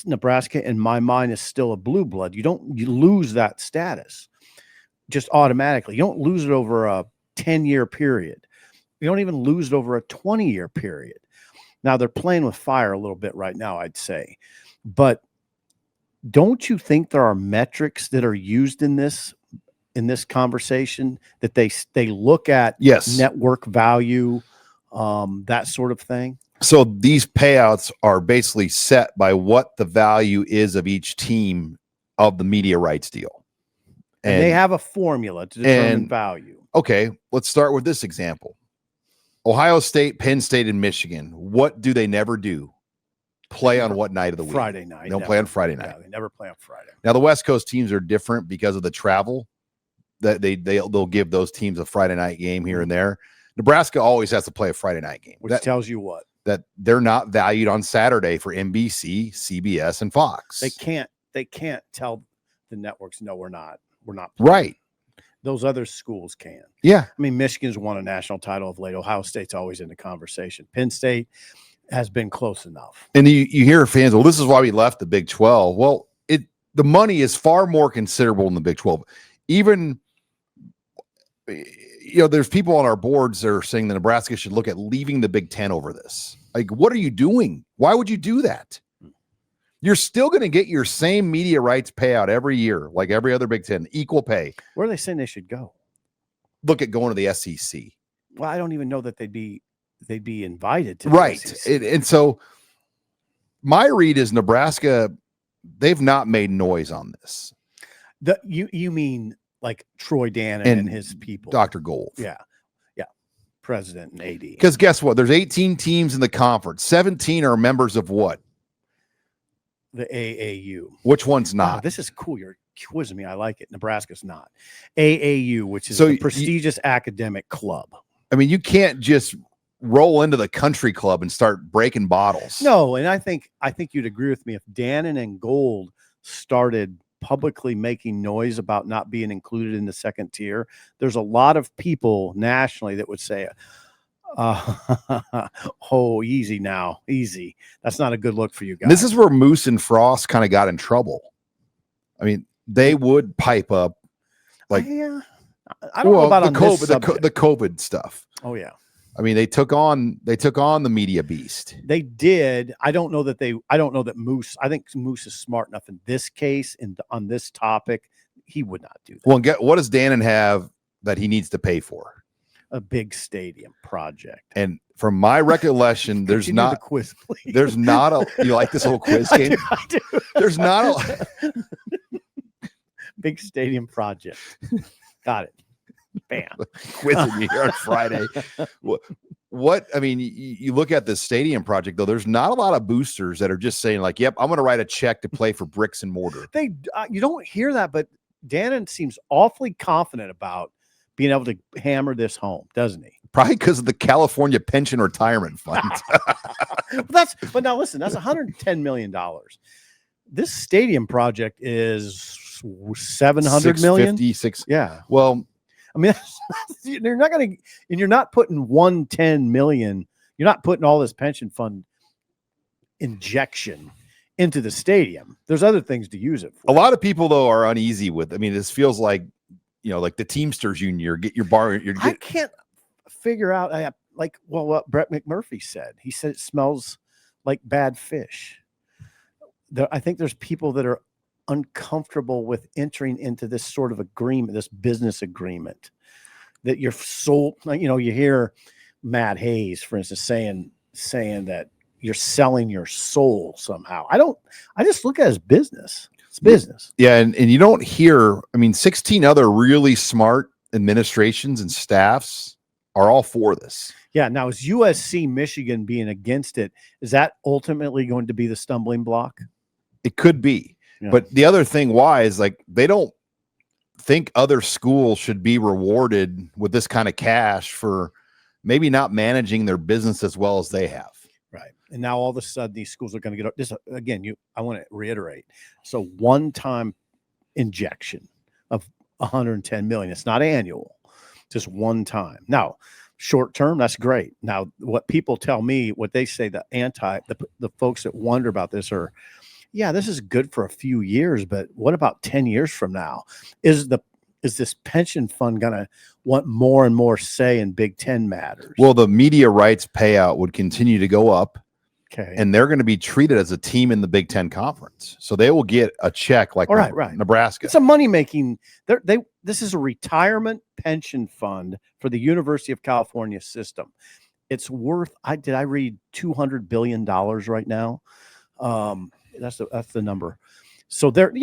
Nebraska, in my mind, is still a blue blood. You lose that status just automatically. You don't lose it over a 10-year period. You don't even lose it over a 20-year period. Now, they're playing with fire a little bit right now, I'd say. But don't you think there are metrics that are used in this conversation that they look at? Yes. Network value, that sort of thing? So these payouts are basically set by what the value is of each team of the media rights deal. And they have a formula to determine value. Okay, let's start with this example. Ohio State, Penn State, and Michigan. What do they never do? Play on what night of the week? Friday night. They don't play on Friday night. No, they never play on Friday. Now, the West Coast teams are different because of the travel. That they'll give those teams a Friday night game here and there. Nebraska always has to play a Friday night game. Which tells you what? That they're not valued on Saturday for NBC, CBS, and Fox. They can't tell the networks, no, we're not playing. Right. Those other schools can. Yeah. I mean, Michigan's won a national title of late. Ohio State's always in the conversation. Penn State has been close enough. And you hear fans, well, this is why we left the Big 12. Well, the money is far more considerable in the Big 12. Even, there's people on our boards that are saying that Nebraska should look at leaving the Big 10 over this. Like, what are you doing? Why would you do that? You're still going to get your same media rights payout every year, like every other Big 10, equal pay. Where are they saying they should go? Look at going to the SEC. Well, I don't even know that they'd be invited to. Right. And so my read is Nebraska, they've not made noise on this. You mean like Troy Dannon and his people. Dr. Gold. Yeah. President and AD. Because guess what? There's 18 teams in the conference. 17 are members of what? The AAU. Which one's not? Wow, this is cool. You're quizzing me. I like it. Nebraska's not. AAU, which is a prestigious academic club. I mean, you can't just roll into the country club and start breaking bottles. No, and I think you'd agree with me if Dannon and Gold started publicly making noise about not being included in the second tier. There's a lot of people nationally that would say, oh, easy now. Easy. That's not a good look for you guys. This is where Moose and Frost kind of got in trouble. I mean, they would pipe up like, I don't know about the COVID stuff. Oh yeah. I mean, they took on the media beast. They did. I don't know that Moose, I think Moose is smart enough in this case and on this topic, he would not do that. Well, what does Dannon have that he needs to pay for? A big stadium project. And from my recollection, there's not the quiz, please. There's not a, you like this whole quiz game? I do. There's not a big stadium project. Got it. Bam. Quizzing you here on Friday. What I mean, you look at the stadium project, though, there's not a lot of boosters that are just saying, like, yep, I'm going to write a check to play for bricks and mortar. You don't hear that, but Dannon seems awfully confident about being able to hammer this home, doesn't he? Probably because of the California Pension Retirement Fund. But now listen, that's $110 million. This stadium project is $700 million. 656. Yeah. Well, I mean, you're not going to, and you're not putting $110 million. You're not putting all this pension fund injection into the stadium. There's other things to use it for. A lot of people, though, are uneasy with. I mean, this feels like, like the Teamsters Union. Get your bar. I can't figure out. What Brett McMurphy said. He said it smells like bad fish. I think there's people that are uncomfortable with entering into this sort of agreement, this business agreement that you're sold. You hear Matt Hayes, for instance, saying that you're selling your soul somehow. I just look at it as business. It's business. Yeah. And you don't hear, 16 other really smart administrations and staffs are all for this. Yeah. Now, is USC Michigan being against it, is that ultimately going to be the stumbling block? It could be. Yeah. But the other thing why is like they don't think other schools should be rewarded with this kind of cash for maybe not managing their business as well as they have. Right. And now all of a sudden these schools are going to get this again. I want to reiterate. So one-time injection of 110 million. It's not annual, just one time. Now, short term, that's great. Now, what people tell me, what they say, the folks that wonder about this are, yeah, this is good for a few years, but what about 10 years from now? Is this pension fund going to want more and more say in Big Ten matters? Well, the media rights payout would continue to go up. Okay. And they're going to be treated as a team in the Big Ten Conference. So they will get a check like right. Nebraska. It's a money-making. This is a retirement pension fund for the University of California system. It's worth, did I read $200 billion right now? That's the number. So they're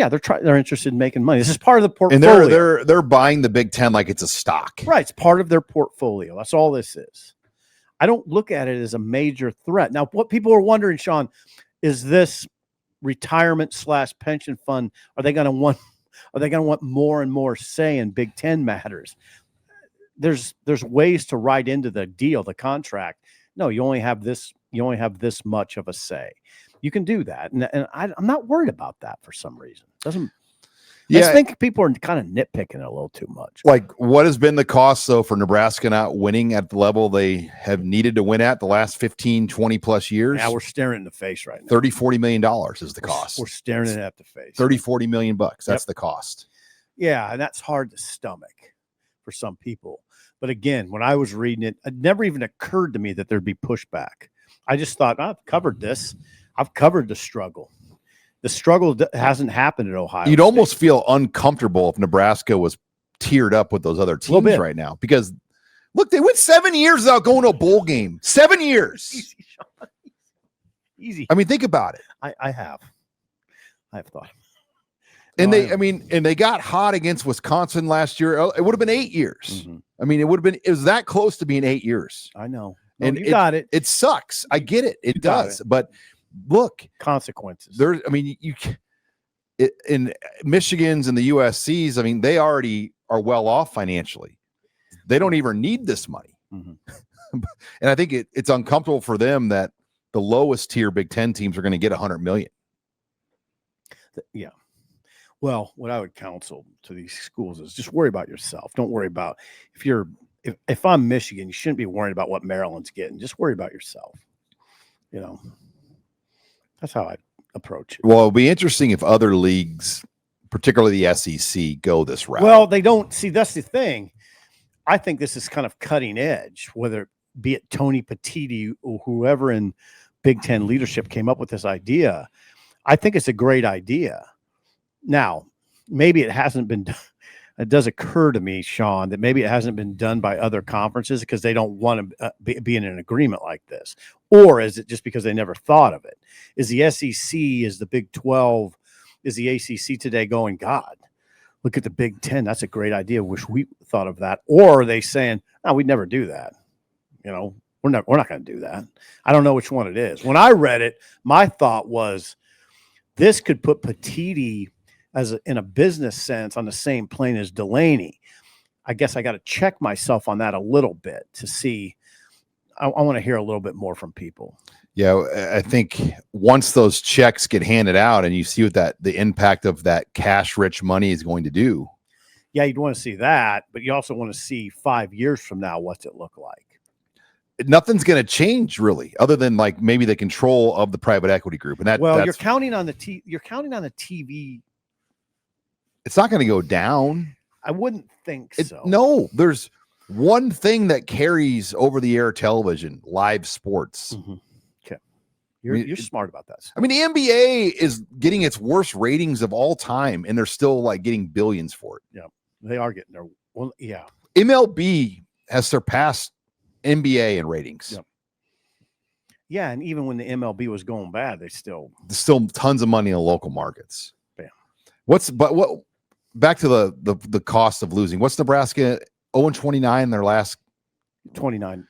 interested in making money. This is part of the portfolio. And they're buying the Big Ten like it's a stock. Right. It's part of their portfolio. That's all this is. I don't look at it as a major threat. Now, what people are wondering, Sean, is this retirement / pension fund, are they going to want more and more say in Big Ten matters? There's ways to write into the deal, the contract. No, you only have this much of a say. You can do that. And I'm not worried about that for some reason. I just think people are kind of nitpicking it a little too much. Like, what has been the cost, though, for Nebraska not winning at the level they have needed to win at the last 15, 20 plus years? Yeah, we're staring in the face right now. $30-40 million is the cost. We're staring it at the face. $30-40 million bucks. That's the cost. Yeah, and that's hard to stomach for some people. But again, when I was reading it, it never even occurred to me that there'd be pushback. I just thought, I've covered this. I've covered the struggle. The struggle hasn't happened at Ohio You'd State. Almost feel uncomfortable if Nebraska was tiered up with those other teams right now. Because, look, they went 7 years without going to a bowl game. 7 years. Easy, Sean. Easy. Think about it. I have thought. And they got hot against Wisconsin last year. It would have been 8 years. Mm-hmm. It was that close to being 8 years. I know. No, and you got it. It sucks. I get it. It does. But look, consequences. In Michigan's and the USC's, they already are well off financially. They don't even need this money. Mm-hmm. And I think it's uncomfortable for them that the lowest tier Big Ten teams are going to get $100 million. Yeah. Well, what I would counsel to these schools is just worry about yourself. Don't worry about if I'm Michigan, you shouldn't be worried about what Maryland's getting. Just worry about yourself. That's how I approach it. Well, it'll be interesting if other leagues, particularly the SEC, go this route. Well, they don't. See, that's the thing. I think this is kind of cutting edge, whether it be it Tony Petitti or whoever in Big Ten leadership came up with this idea. I think it's a great idea. Now, maybe it hasn't been done. It does occur to me, Sean, that maybe it hasn't been done by other conferences because they don't want to be in an agreement like this. Or is it just because they never thought of it? Is the SEC, is the Big 12, is the ACC today going, God, look at the Big 10. That's a great idea. Wish we thought of that. Or are they saying, no, we'd never do that. We're not going to do that. I don't know which one it is. When I read it, my thought was this could put Petitti in a business sense on the same plane as Delaney. I guess I got to check myself on that a little bit to see. I want to hear a little bit more from people. Yeah, I think once those checks get handed out and you see what the impact of that cash-rich money is going to do. Yeah, you'd want to see that, but you also want to see 5 years from now, what's it look like? Nothing's going to change really, other than like maybe the control of the private equity group. And you're counting on the TV. It's not going to go down. I wouldn't think so. No, there's one thing that carries over-the-air television: live sports. Mm-hmm. Okay, you're smart about that. The NBA is getting its worst ratings of all time, and they're still like getting billions for it. Yeah, they are getting their. Well, yeah. MLB has surpassed NBA in ratings. Yep. Yeah, and even when the MLB was going bad, there's still tons of money in the local markets. Bam. Back to the cost of losing. What's Nebraska 0-29 in their last 29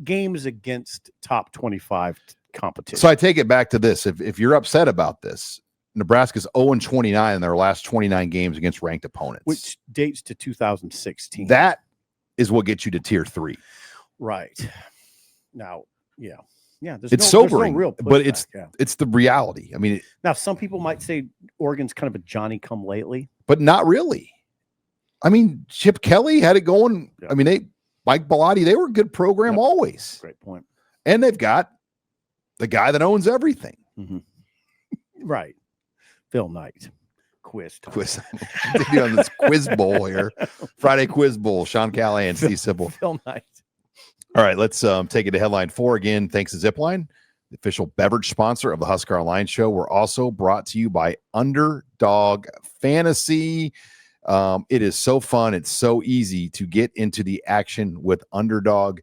games against top 25 competition? So I take it back to this. If you're upset about this, Nebraska's 0-29 in their last 29 games against ranked opponents, which dates to 2016. That is what gets you to tier 3. Right. Now, yeah. It's sobering, real but it's the reality. I mean, now some people might say Oregon's kind of a Johnny come lately, but not really. I mean, Chip Kelly had it going. Yep. I mean, Mike Bellotti, they were a good program always. Great point. And they've got the guy that owns everything. Mm-hmm. Right. Phil Knight. Quiz. On this quiz bowl here. Friday quiz bowl. Sean Callahan, Steve Sipple. Phil Knight. All right, let's take it to headline 4 again. Thanks to Zipline, the official beverage sponsor of the Husker Online show. We're also brought to you by Underdog Fantasy. It is so fun. It's so easy to get into the action with Underdog.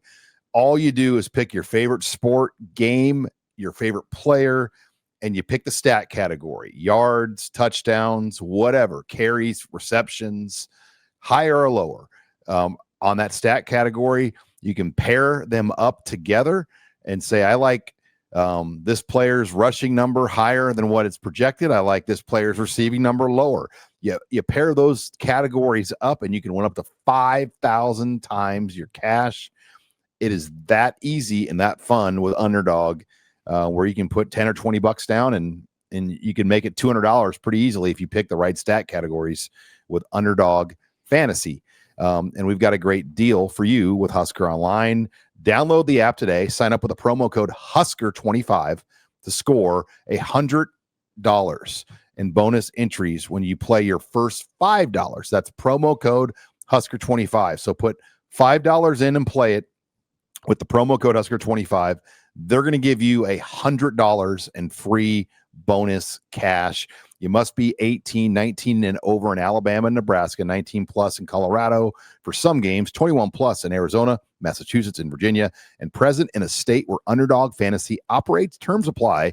All you do is pick your favorite sport, game, your favorite player, and you pick the stat category: yards, touchdowns, whatever, carries, receptions, higher or lower. On that stat category, you can pair them up together and say, I like this player's rushing number higher than what it's projected. I like this player's receiving number lower. You pair those categories up and you can win up to 5,000 times your cash. It is that easy and that fun with Underdog, where you can put 10 or 20 bucks down and you can make it $200 pretty easily if you pick the right stat categories with Underdog Fantasy. And we've got a great deal for you with Husker Online. Download the app today. Sign up with a promo code Husker25 to score $100 in bonus entries when you play your first $5. That's promo code Husker25. So put $5 in and play it with the promo code Husker25. They're going to give you $100 in free bonus cash. You must be 18, 19 and over in Alabama and Nebraska, 19 plus in Colorado for some games, 21 plus in Arizona, Massachusetts, and Virginia, and present in a state where Underdog Fantasy operates. Terms apply.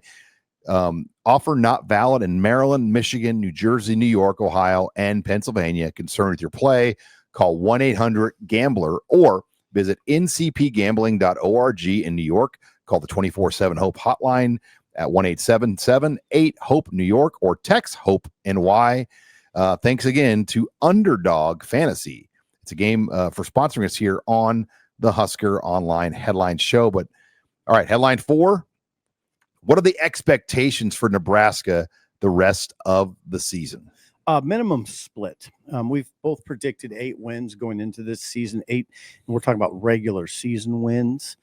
Offer not valid in Maryland, Michigan, New Jersey, New York, Ohio, and Pennsylvania. Concerned with your play? Call 1-800-GAMBLER or visit ncpgambling.org in New York. Call the 24/7 HOPE hotline at 1-877-8-HOPE-New York or text HOPE-NY. Thanks again to Underdog Fantasy. It's a game for sponsoring us here on the Husker Online Headline Show. But all right, headline 4. What are the expectations for Nebraska the rest of the season? Minimum split. We've both predicted 8 wins going into this season. 8, and we're talking about regular season wins.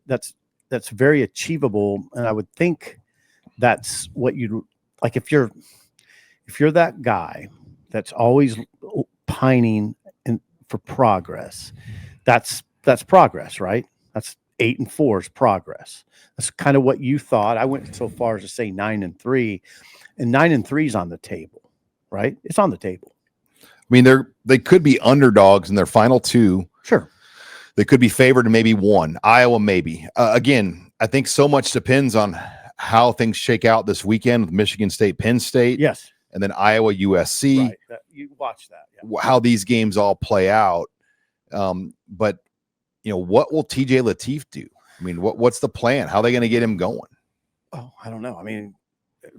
That's very achievable, and I would think that's what you'd like if you're that guy that's always pining for progress. That's progress, right? That's 8-4 is progress. That's kind of what you thought. I went so far as to say 9-3, and 9-3 is on the table, right? It's on the table. I mean, they could be underdogs in their final 2. Sure. They could be favored in maybe 1. Iowa, maybe. Again, I think so much depends on how things shake out this weekend with Michigan State, Penn State. Yes. And then Iowa, USC. Right. You watch that. Yeah. How these games all play out. But, what will TJ Lateef do? I mean, what's the plan? How are they going to get him going? Oh, I don't know. I mean,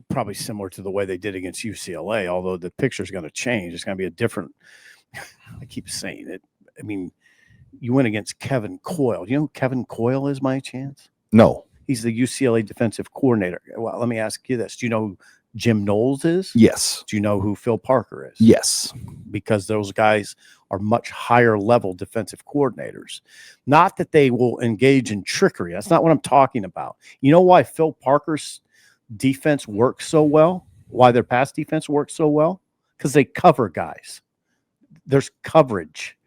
probably similar to the way they did against UCLA, although the picture's going to change. It's going to be a different – I keep saying it. I mean, you went against Kevin Coyle. You know who Kevin Coyle is, by chance? No. He's the UCLA defensive coordinator. Well, let me ask you this. Do you know who Jim Knowles is? Yes. Do you know who Phil Parker is? Yes. Because those guys are much higher level defensive coordinators. Not that they will engage in trickery. That's not what I'm talking about. You know why Phil Parker's defense works so well? Why their pass defense works so well? Because they cover guys. There's coverage.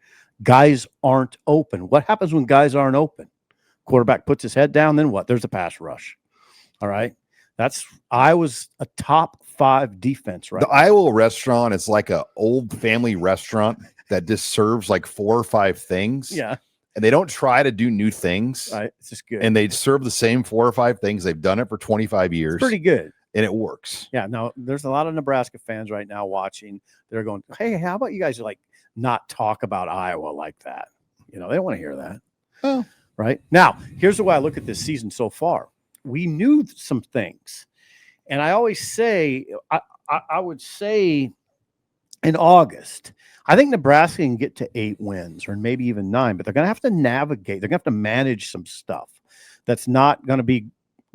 Guys aren't open. What happens when guys aren't open? Quarterback puts his head down, then what? There's a pass rush. All right. Iowa's a top 5 defense, right? The Iowa restaurant is like an old family restaurant that just serves like 4 or 5 things. Yeah. and they don't try to do new things. Right. It's just good. And they serve the same 4 or 5 things. They've done it for 25 years. It's pretty good. And it works. Yeah. Now, there's a lot of Nebraska fans right now watching. They're going, hey, how about you guys like not talk about Iowa like that? You know, they don't want to hear that. Oh. Right. Now, here's the way I look at this season so far. We knew some things. And I always say, I would say in August, I think Nebraska can get to 8 wins or maybe even 9, but they're going to have to navigate. They're going to have to manage some stuff that's not going to be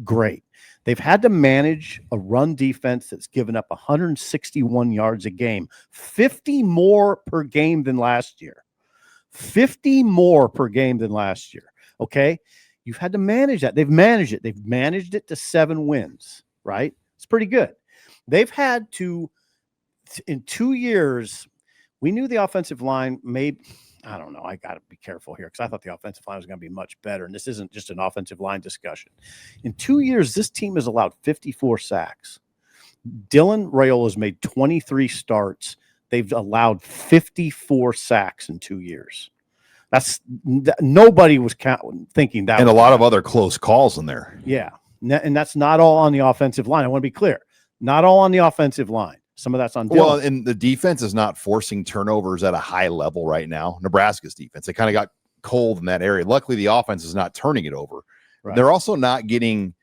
great. They've had to manage a run defense that's given up 161 yards a game, 50 more per game than last year. 50 more per game than last year. Okay. You've had to manage that. They've managed it. They've managed it to 7 wins, right? It's pretty good. They've had to, in 2 years, we knew the offensive line I don't know. I got to be careful here because I thought the offensive line was going to be much better. And this isn't just an offensive line discussion. In 2 years, this team has allowed 54 sacks. Dylan Raiola has made 23 starts. They've allowed 54 sacks in 2 years. Nobody was thinking that. And a lot of other close calls in there. Yeah. And that's not all on the offensive line. I want to be clear. Not all on the offensive line. Some of that's on Dylan. Well, and the defense is not forcing turnovers at a high level right now. Nebraska's defense, they kind of got cold in that area. Luckily, the offense is not turning it over. Right. They're also not getting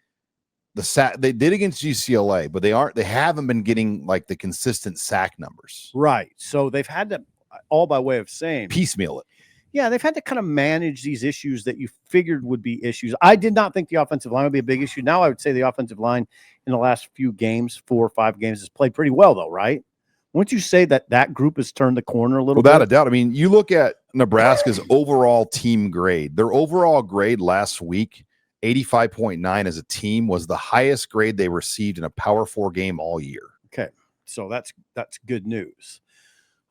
the sack. They did against UCLA, but they haven't been getting like the consistent sack numbers. Right. So they've had to, all by way of saying, piecemeal it. Yeah, they've had to kind of manage these issues that you figured would be issues. I did not think the offensive line would be a big issue. Now I would say the offensive line in the last few games, 4 or 5 games, has played pretty well, though, right? Wouldn't you say that group has turned the corner a little bit? Without a doubt. I mean, you look at Nebraska's overall team grade. Their overall grade last week, 85.9 as a team, was the highest grade they received in a Power 4 game all year. Okay, so that's good news.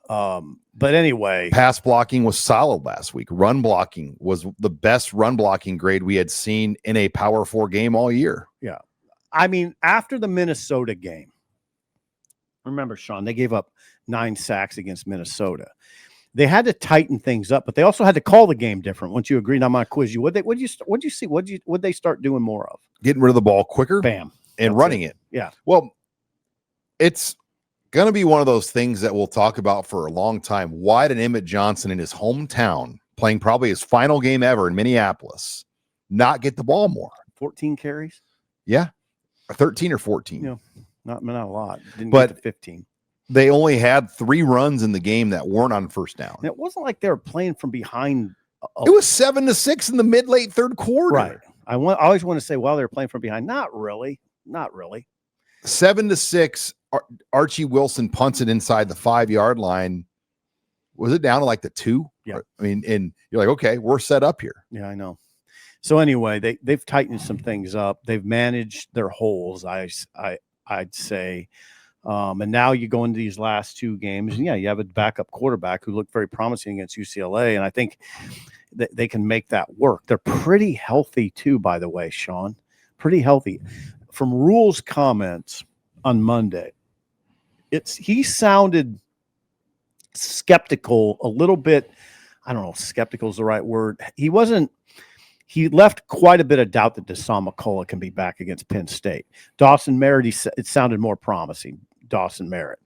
But anyway, pass blocking was solid last week. Run blocking was the best run blocking grade we had seen in a Power 4 game all year. Yeah. I mean, after the Minnesota game, remember, Sean, they gave up 9 sacks against Minnesota. They had to tighten things up, but they also had to call the game different. Wouldn't you agree? Now I'm going to quiz you. What'd you see? What'd they start doing more of? Getting rid of the ball quicker. Bam. And running it. Yeah. Well, it's going to be one of those things that we'll talk about for a long time. Why did Emmett Johnson in his hometown, playing probably his final game ever in Minneapolis, not get the ball more? 14 carries? Yeah. 13 or 14. Yeah. Not a lot. Didn't but get to 15. They only had 3 runs in the game that weren't on first down. And it wasn't like they were playing from behind. It was 7-6 in the mid-late third quarter. Right. I always want to say, well, they were playing from behind. Not really. 7-6. Archie Wilson punts it inside the 5-yard line. Was it down to like the 2? Yeah. I mean, and you're like, okay, we're set up here. Yeah, I know. So anyway, they've tightened some things up. They've managed their holes, I'd say. And now you go into these last 2 games, and yeah, you have a backup quarterback who looked very promising against UCLA, and I think that they can make that work. They're pretty healthy too, by the way, Sean. Pretty healthy. From Rule's comments on Monday, he sounded skeptical a little bit. I don't know if skeptical is the right word. He left quite a bit of doubt that Deshaun McCullough can be back against Penn State. Dawson Merritt, it sounded more promising, Dawson Merritt.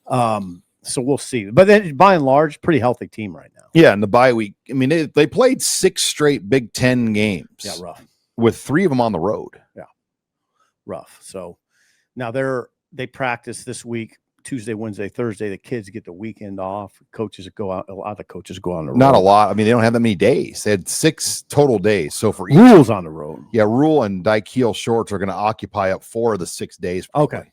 So we'll see. But then, by and large, pretty healthy team right now. Yeah, in the bye week. I mean, they played 6 straight Big Ten games. Yeah, rough. With 3 of them on the road. Yeah, rough. So now they practice this week, Tuesday, Wednesday, Thursday. The kids get the weekend off. Coaches go out. A lot of the coaches go on the road. Not a lot. I mean, they don't have that many days. They had 6 total days. So for Rule's on the road. Yeah, Rule and Dykeel Shorts are going to occupy up 4 of the 6 days. Probably. Okay.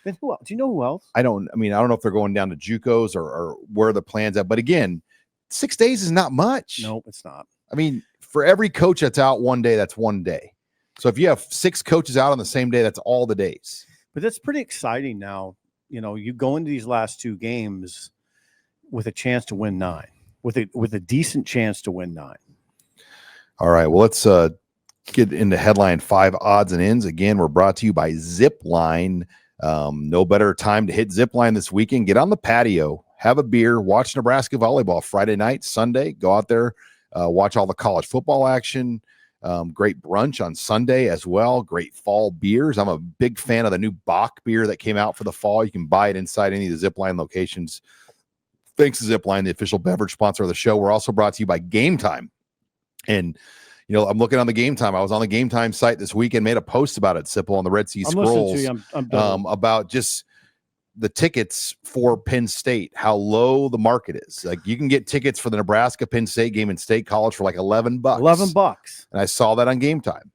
Then who else? Do you know who else? I don't know if they're going down to JUCOs or where the plans at. But again, 6 days is not much. No, it's not. I mean, for every coach that's out one day, that's one day. So if you have 6 coaches out on the same day, that's all the days. But that's pretty exciting now. You know, you go into these last 2 games with a chance to win 9, with a decent chance to win 9. All right. Well, let's get into headline 5 odds and ends. Again, we're brought to you by Zipline. No better time to hit Zipline this weekend. Get on the patio, have a beer, watch Nebraska volleyball Friday night, Sunday. Go out there, Watch all the college football action. Great brunch on Sunday as well. Great fall beers. I'm a big fan of the new Bach beer that came out for the fall. You can buy it inside any of the Zipline locations. Thanks to Zipline, the official beverage sponsor of the show. We're also brought to you by Gametime. And, I'm looking on the Gametime. I was on the Gametime site this weekend, made a post about it, Sipple, on the Red Sea Scrolls, about just the tickets for Penn State, how low the market is. Like, you can get tickets for the Nebraska Penn State game in State College for like $11. $11. And I saw that on Gametime.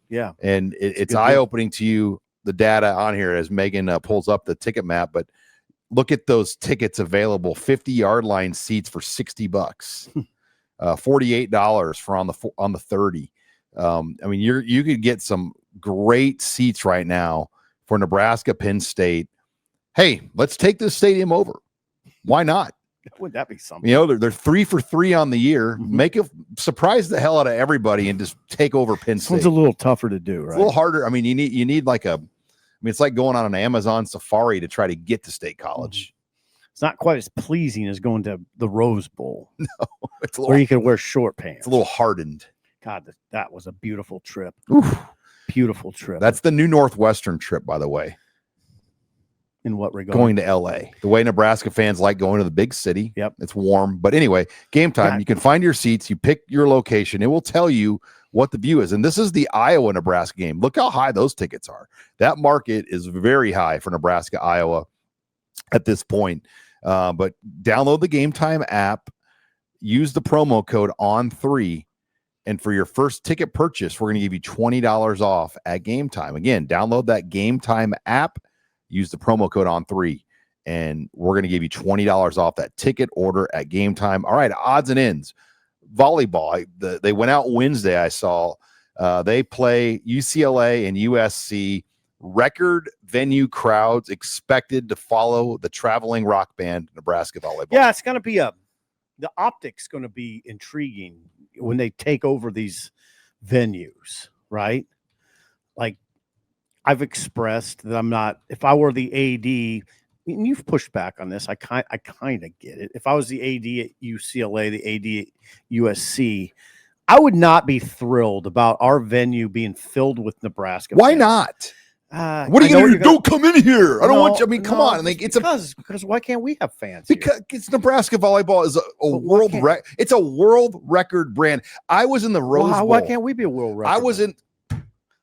Yeah. And it's eye-opening to you, the data on here as Megan pulls up the ticket map, but look at those tickets available, 50-yard line seats for $60. $48 for on the 30. I mean, you could get some great seats right now for Nebraska Penn State. Hey, let's take this stadium over. Why not? Wouldn't that be something? They're 3 for 3 on the year. Make it surprise the hell out of everybody and just take over Penn State. It's a little tougher to do, right? It's a little harder. I mean, you need like it's like going on an Amazon safari to try to get to State College. It's not quite as pleasing as going to the Rose Bowl. No, it's where you can wear short pants. It's a little hardened. God, that was a beautiful trip. Oof. Beautiful trip. That's the new Northwestern trip, by the way. In what regard? Going to LA. The way Nebraska fans like going to the big city. Yep. It's warm. But anyway, Gametime, you can find your seats. You pick your location. It will tell you what the view is. And this is the Iowa-Nebraska game. Look how high those tickets are. That market is very high for Nebraska, Iowa at this point. But download the Gametime app, use the promo code On3, and for your first ticket purchase, we're going to give you $20 off at Gametime. Again, download that Gametime app, use the promo code On3, and we're going to give you $20 off that ticket order at Gametime. All right, odds and ends. Volleyball, they went out Wednesday, I saw. They play UCLA and USC. Record venue crowds expected to follow the traveling rock band Nebraska volleyball. Yeah, it's going to be the optics going to be intriguing when they take over these venues, right? Like, I've expressed that I'm not, if I were the AD, and you've pushed back on this, I kind of get it. If I was the AD at UCLA, the AD at USC, I would not be thrilled about our venue being filled with Nebraska Why fans. Not? What are you going to do? Don't come in here. I don't want you. I mean, come on. Like, because why can't we have fans? Because it's Nebraska volleyball is a world record. It's a world record brand. I was in the Rose Bowl. Why can't we be a world record? I was in. How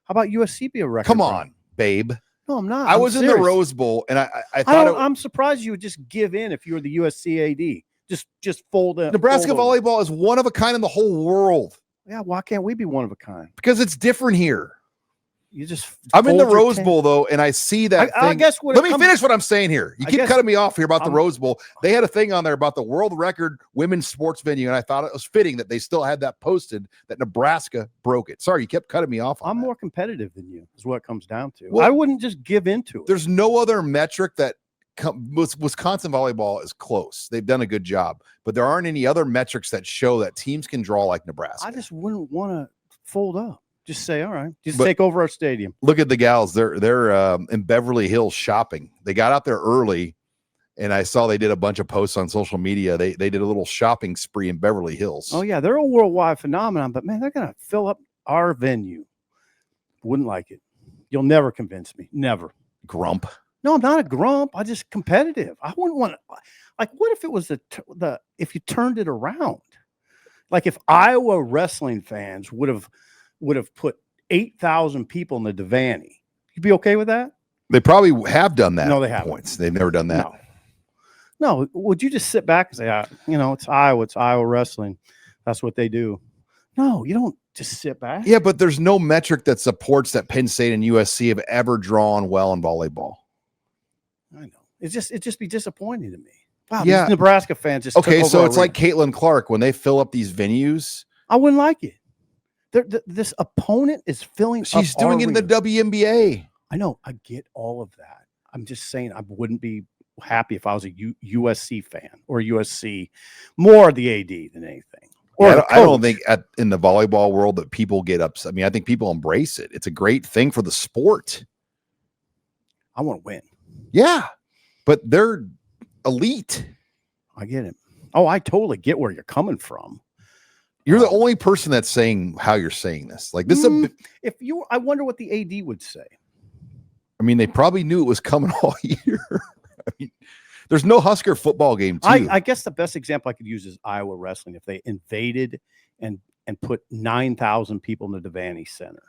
about USC be a record? Come on, babe. No, I'm not. I was in the Rose Bowl, and I thought I'm surprised you would just give in if you were the USC AD. Just fold in. Nebraska volleyball is one of a kind in the whole world. Yeah, why can't we be one of a kind? Because it's different here. I'm in the Rose Bowl though, and I see that. I guess let me finish what I'm saying here. You keep cutting me off here about the Rose Bowl. They had a thing on there about the world record women's sports venue, and I thought it was fitting that they still had that posted that Nebraska broke it. Sorry, you kept cutting me off. I'm more competitive than you, is what it comes down to. Well, I wouldn't just give into it. There's no other metric that Wisconsin volleyball is close. They've done a good job, but there aren't any other metrics that show that teams can draw like Nebraska. I just wouldn't want to fold up. Just say, all right, take over our stadium. Look at the gals. They're in Beverly Hills shopping. They got out there early, and I saw they did a bunch of posts on social media. They did a little shopping spree in Beverly Hills. Oh, yeah. They're a worldwide phenomenon, but, man, they're going to fill up our venue. Wouldn't like it. You'll never convince me. Never. Grump. No, I'm not a grump. I'm just competitive. I wouldn't want to. Like, what if it was if you turned it around? Like, if Iowa wrestling fans would have put 8,000 people in the Devaney. You'd be okay with that? They probably have done that. No, they haven't. Points. They've never done that. No. Would you just sit back and say, it's Iowa wrestling. That's what they do. No, you don't just sit back. Yeah, but there's no metric that supports that Penn State and USC have ever drawn well in volleyball. I know. It'd just be disappointing to me. Wow, yeah. These Nebraska fans just okay, so it's like Caitlin Clark when they fill up these venues. I wouldn't like it. This opponent is filling. She's doing it in the WNBA. I know. I get all of that. I'm just saying I wouldn't be happy if I was a USC fan or USC, more the AD than anything. Or I don't think in the volleyball world that people get upset. I mean, I think people embrace it. It's a great thing for the sport. I want to win. Yeah, but they're elite. I get it. Oh, I totally get where you're coming from. You're the only person that's saying how you're saying this. Like this I wonder what the AD would say. I mean, they probably knew it was coming all year. I mean, there's no Husker football game, too. I guess the best example I could use is Iowa wrestling. If they invaded and put 9,000 people in the Devaney Center.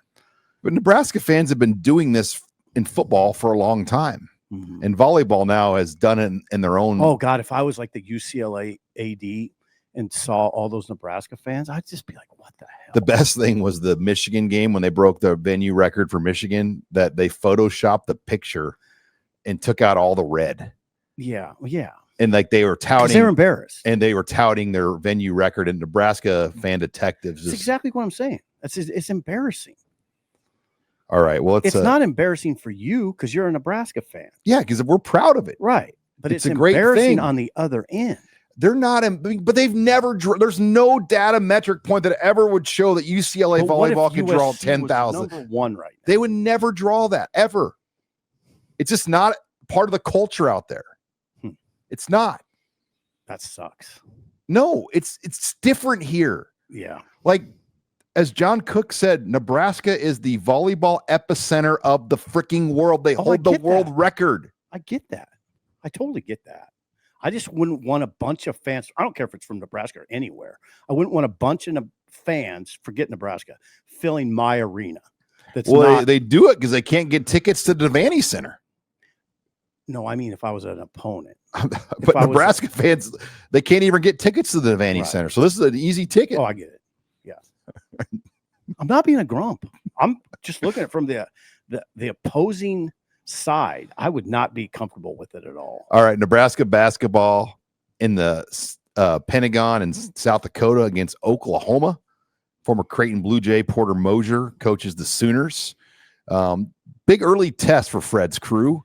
But Nebraska fans have been doing this in football for a long time. Mm-hmm. And volleyball now has done it in their own. Oh, God, if I was like the UCLA AD and saw all those Nebraska fans, I'd just be like, what the hell? The best thing was the Michigan game when they broke the venue record for Michigan, that they photoshopped the picture and took out all the red. Yeah. And like they were touting, they're embarrassed. And they were touting their venue record, and Nebraska fan detectives. That's exactly what I'm saying. It's embarrassing. All right. Well, it's not embarrassing for you because you're a Nebraska fan. Yeah, because we're proud of it. Right. But it's a great embarrassing thing on the other end. They're not, but they've never. There's no data metric point that ever would show that UCLA volleyball could draw 10,000. Number one right now. They would never draw that ever. It's just not part of the culture out there. It's not. That sucks. No, it's different here. Yeah. Like, as John Cook said, Nebraska is the volleyball epicenter of the freaking world. They hold the world record. I get that. I totally get that. I just wouldn't want a bunch of fans. I don't care if it's from Nebraska or anywhere. I wouldn't want a bunch of fans, forget Nebraska, filling my arena. They do it because they can't get tickets to the Devaney Center. No, I mean, if I was an opponent. But Nebraska fans, they can't even get tickets to the Devaney Center. So this is an easy ticket. Oh, I get it. Yeah. I'm not being a grump. I'm just looking at it from the opposing side. I would not be comfortable with it at all. All right. Nebraska basketball in the Pentagon in South Dakota against Oklahoma. Former Creighton Blue Jay Porter Mosier coaches the Sooners. Big early test for Fred's crew.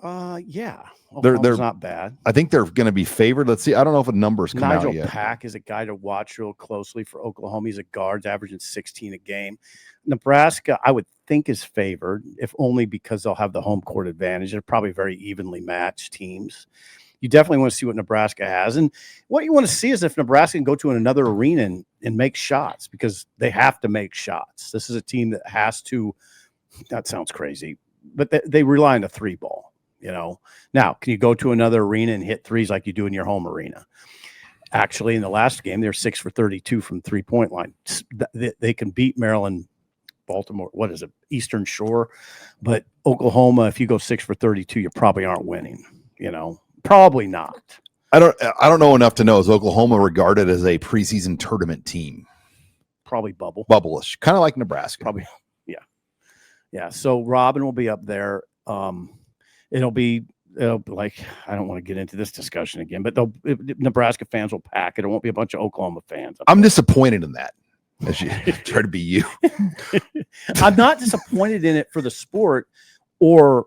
Yeah. They're not bad. I think they're going to be favored. Let's see. I don't know if a number's come out yet. Nigel Pack is a guy to watch real closely for Oklahoma. He's a guard, averaging 16 a game. Nebraska, I would think, is favored, if only because they'll have the home court advantage. They're probably very evenly matched teams. You definitely want to see what Nebraska has. And what you want to see is if Nebraska can go to another arena and make shots, because they have to make shots. This is a team that has to, that sounds crazy, but they rely on the three ball. Now, can you go to another arena and hit threes like you do in your home arena? Actually, in the last game, they're 6 for 32 from 3-point line. They can beat Maryland, Baltimore. What is it? Eastern Shore. But Oklahoma, if you go 6 for 32, you probably aren't winning. Probably not. I don't know enough to know. Is Oklahoma regarded as a preseason tournament team? Probably bubblish, kind of like Nebraska. Probably, yeah. So Robin will be up there. It'll be like, I don't want to get into this discussion again, but Nebraska fans will pack it. It won't be a bunch of Oklahoma fans. I'm disappointed in that, as you try to be you. I'm not disappointed in it for the sport or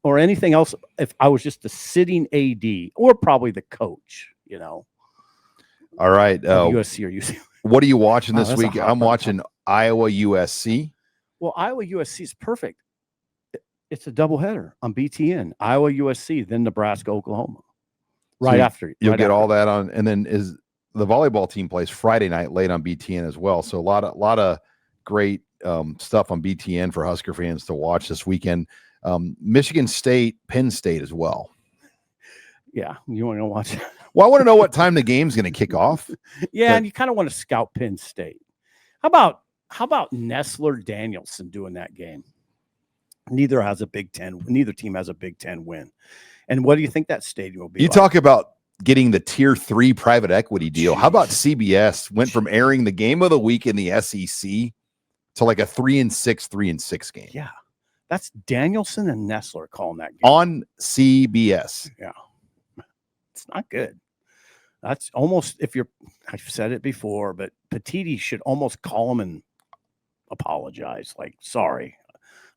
anything else. If I was just the sitting AD or probably the coach, All right. USC or UC. What are you watching this week? I'm watching Iowa USC. Well, Iowa USC is perfect. It's a doubleheader on BTN. Iowa USC, then Nebraska Oklahoma. After you'll get all that on, and then is the volleyball team plays Friday night late on BTN as well. So a lot of great stuff on BTN for Husker fans to watch this weekend. Michigan State, Penn State as well. Yeah, you want to watch it? Well, I want to know what time the game's going to kick off. Yeah, and you kind of want to scout Penn State. How about Nestler Danielson doing that game? Neither team has a Big Ten win. And what do you think that stadium will be? You talk about getting the tier 3 private equity deal. Jeez. How about CBS went from airing the game of the week in the SEC to like a 3-6 game? Yeah. That's Danielson and Nestler calling that game. On CBS. Yeah. It's not good. That's almost, I've said it before, but Petiti should almost call him and apologize. Like, sorry.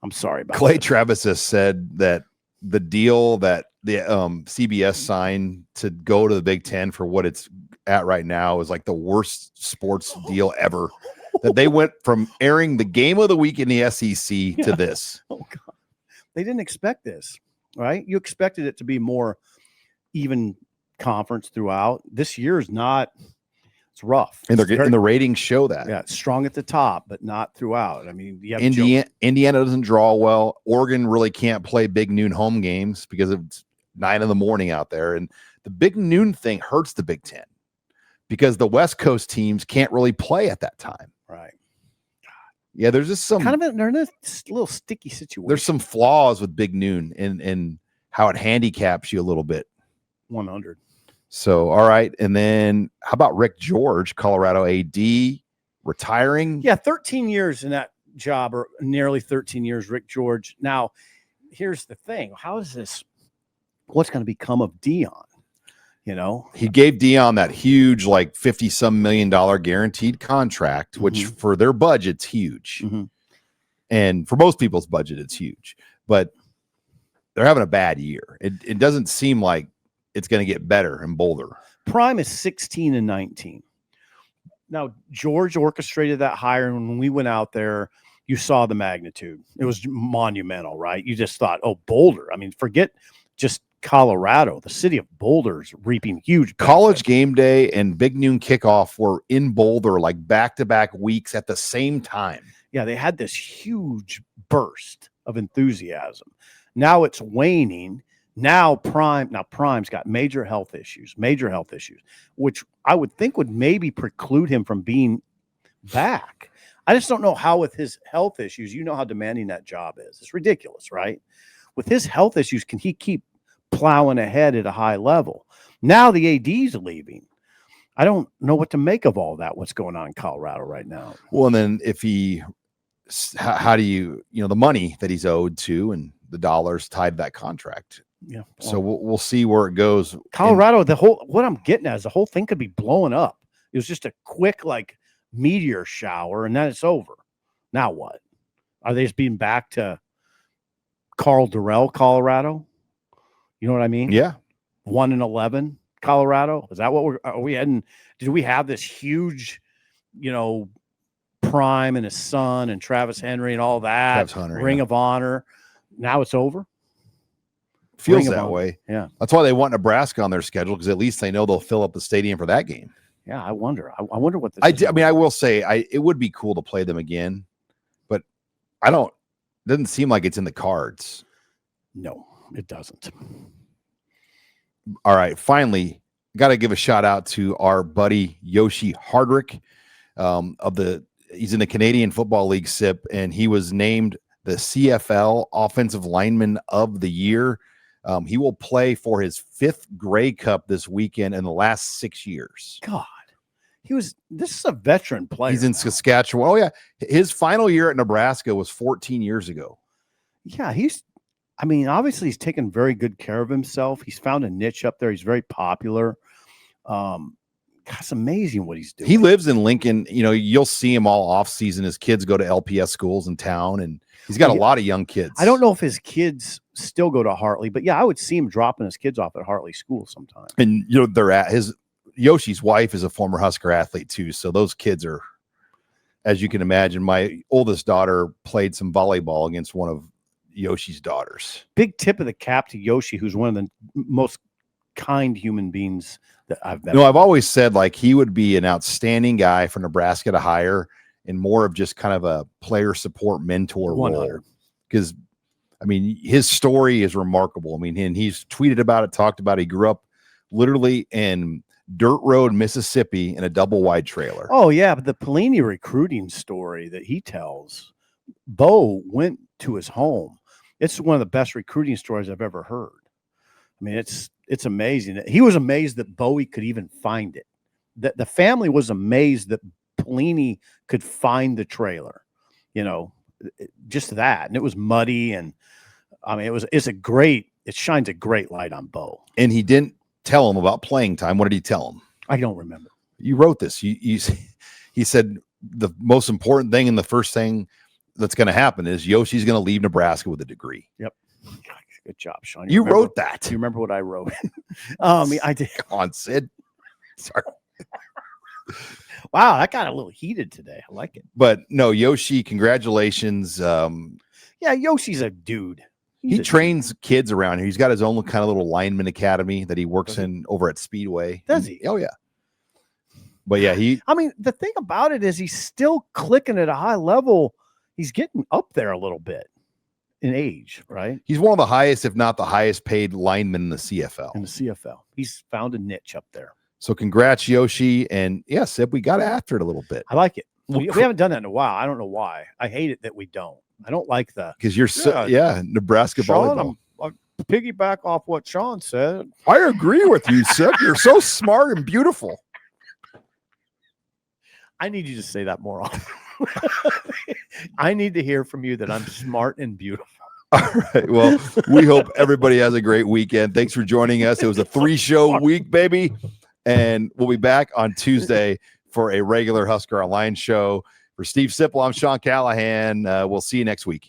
I'm sorry about Clay that. Travis has said that the deal that the CBS signed to go to the Big Ten for what it's at right now is like the worst sports deal ever. That they went from airing the game of the week in the SEC to this. Oh, God. They didn't expect this, right? You expected it to be more even conference throughout. This year is not. It's rough. And the ratings show that. Yeah, it's strong at the top, but not throughout. I mean, you have Indiana doesn't draw well. Oregon really can't play big noon home games because it's 9 a.m. out there. And the big noon thing hurts the Big Ten because the West Coast teams can't really play at that time. Right. Yeah, there's just some they're in a little sticky situation. There's some flaws with big noon and how it handicaps you a little bit. 100. So, all right. And then how about Rick George, Colorado AD, retiring? Yeah, 13 years in that job, or nearly 13 years, Rick George. Now, here's the thing. What's going to become of Dion? You know, he gave Dion that huge, like $50-some million guaranteed contract, which for their budget's huge. And for most people's budget, it's huge. But they're having a bad year. It doesn't seem like it's going to get better in Boulder. Prime is 16-19. Now, George orchestrated that hire, and when we went out there, you saw the magnitude. It was monumental, right? You just thought, oh, Boulder. I mean, forget just Colorado. The city of Boulder's reaping huge benefits. College game day and big noon kickoff were in Boulder like back-to-back weeks at the same time. Yeah, they had this huge burst of enthusiasm. Now it's waning. Prime's got major health issues, which I would think would maybe preclude him from being back. I just don't know how, with his health issues, you know how demanding that job is. It's ridiculous, right? With his health issues, can he keep plowing ahead at a high level? Now the AD's leaving. I don't know what to make of all that, what's going on in Colorado right now. Well, and then how do you the money that he's owed to and the dollars tied to that contract. Yeah. So we'll see where it goes. Colorado, what I'm getting at is the whole thing could be blowing up. It was just a quick meteor shower and then it's over. Now what? Are they just being back to Carl Durrell, Colorado? You know what I mean? Yeah. 1-11, Colorado. Is that what are we heading? Did we have this huge, Prime and his son and Travis Henry and all that Ring of Honor? Now it's over. Feels that way. Yeah. That's why they want Nebraska on their schedule, because at least they know they'll fill up the stadium for that game. Yeah, I wonder. I wonder what this I mean, I will say it would be cool to play them again, but it doesn't seem like it's in the cards. No, it doesn't. All right. Finally, got to give a shout out to our buddy Yoshi Hardrick. He's in the Canadian Football League SIP, and he was named the CFL Offensive Lineman of the Year. He will play for his 5th Grey Cup this weekend in the last 6 years. God, this is a veteran player. He's in Saskatchewan. Oh yeah. His final year at Nebraska was 14 years ago. Yeah. Obviously he's taken very good care of himself. He's found a niche up there. He's very popular. It's amazing what he's doing. He lives in Lincoln. You'll see him all off season. His kids go to LPS schools in town, and he's got a lot of young kids. I don't know if his kids still go to Hartley, but yeah, I would see him dropping his kids off at Hartley School sometime. And Yoshi's wife is a former Husker athlete too. So those kids are, as you can imagine, my oldest daughter played some volleyball against one of Yoshi's daughters. Big tip of the cap to Yoshi, who's one of the most kind human beings that I've met. I've always said he would be an outstanding guy for Nebraska to hire, and more of just kind of a player support mentor role. Because his story is remarkable. And he's tweeted about it, talked about it. He grew up literally in dirt road, Mississippi, in a double wide trailer. Oh yeah, but the Pelini recruiting story that he tells, Bo went to his home. It's one of the best recruiting stories I've ever heard. It's amazing. He was amazed that Bowie could even find it. The family was amazed that Pelini could find the trailer. Just that, and it was muddy, and it shines a great light on Bo. And he didn't tell him about playing time. What did he tell him? I don't remember. You wrote this. He said the most important thing and the first thing that's going to happen is Yoshi's going to leave Nebraska with a degree. Yep. Good job, Sean. You wrote that. Do you remember what I wrote? I did. Come on, Sid. Sorry. Wow, that got a little heated today. I like it. But no, Yoshi, congratulations. Yeah, Yoshi's a dude. He trains kids around here. He's got his own kind of little lineman academy that he works in over at Speedway. Does he? Oh, yeah. But yeah, I mean, the thing about it is he's still clicking at a high level. He's getting up there a little bit in age, right? He's one of the highest, if not the highest paid linemen in the CFL. He's found a niche up there. So congrats, Yoshi. And yeah, Sip, we got after it a little bit. I like it. We haven't done that in a while. I don't know why. I hate it that we don't. I don't like the because you're Nebraska Sean, volleyball. I'll piggyback off what Sean said. I agree with you, Sip. You're so smart and beautiful. I need you to say that more often. I need to hear from you that I'm smart and beautiful. All right. Well, we hope everybody has a great weekend. Thanks for joining us. It was a 3-show week, baby. And we'll be back on Tuesday for a regular Husker Online show. For Steve Sipple, I'm Sean Callahan. We'll see you next week.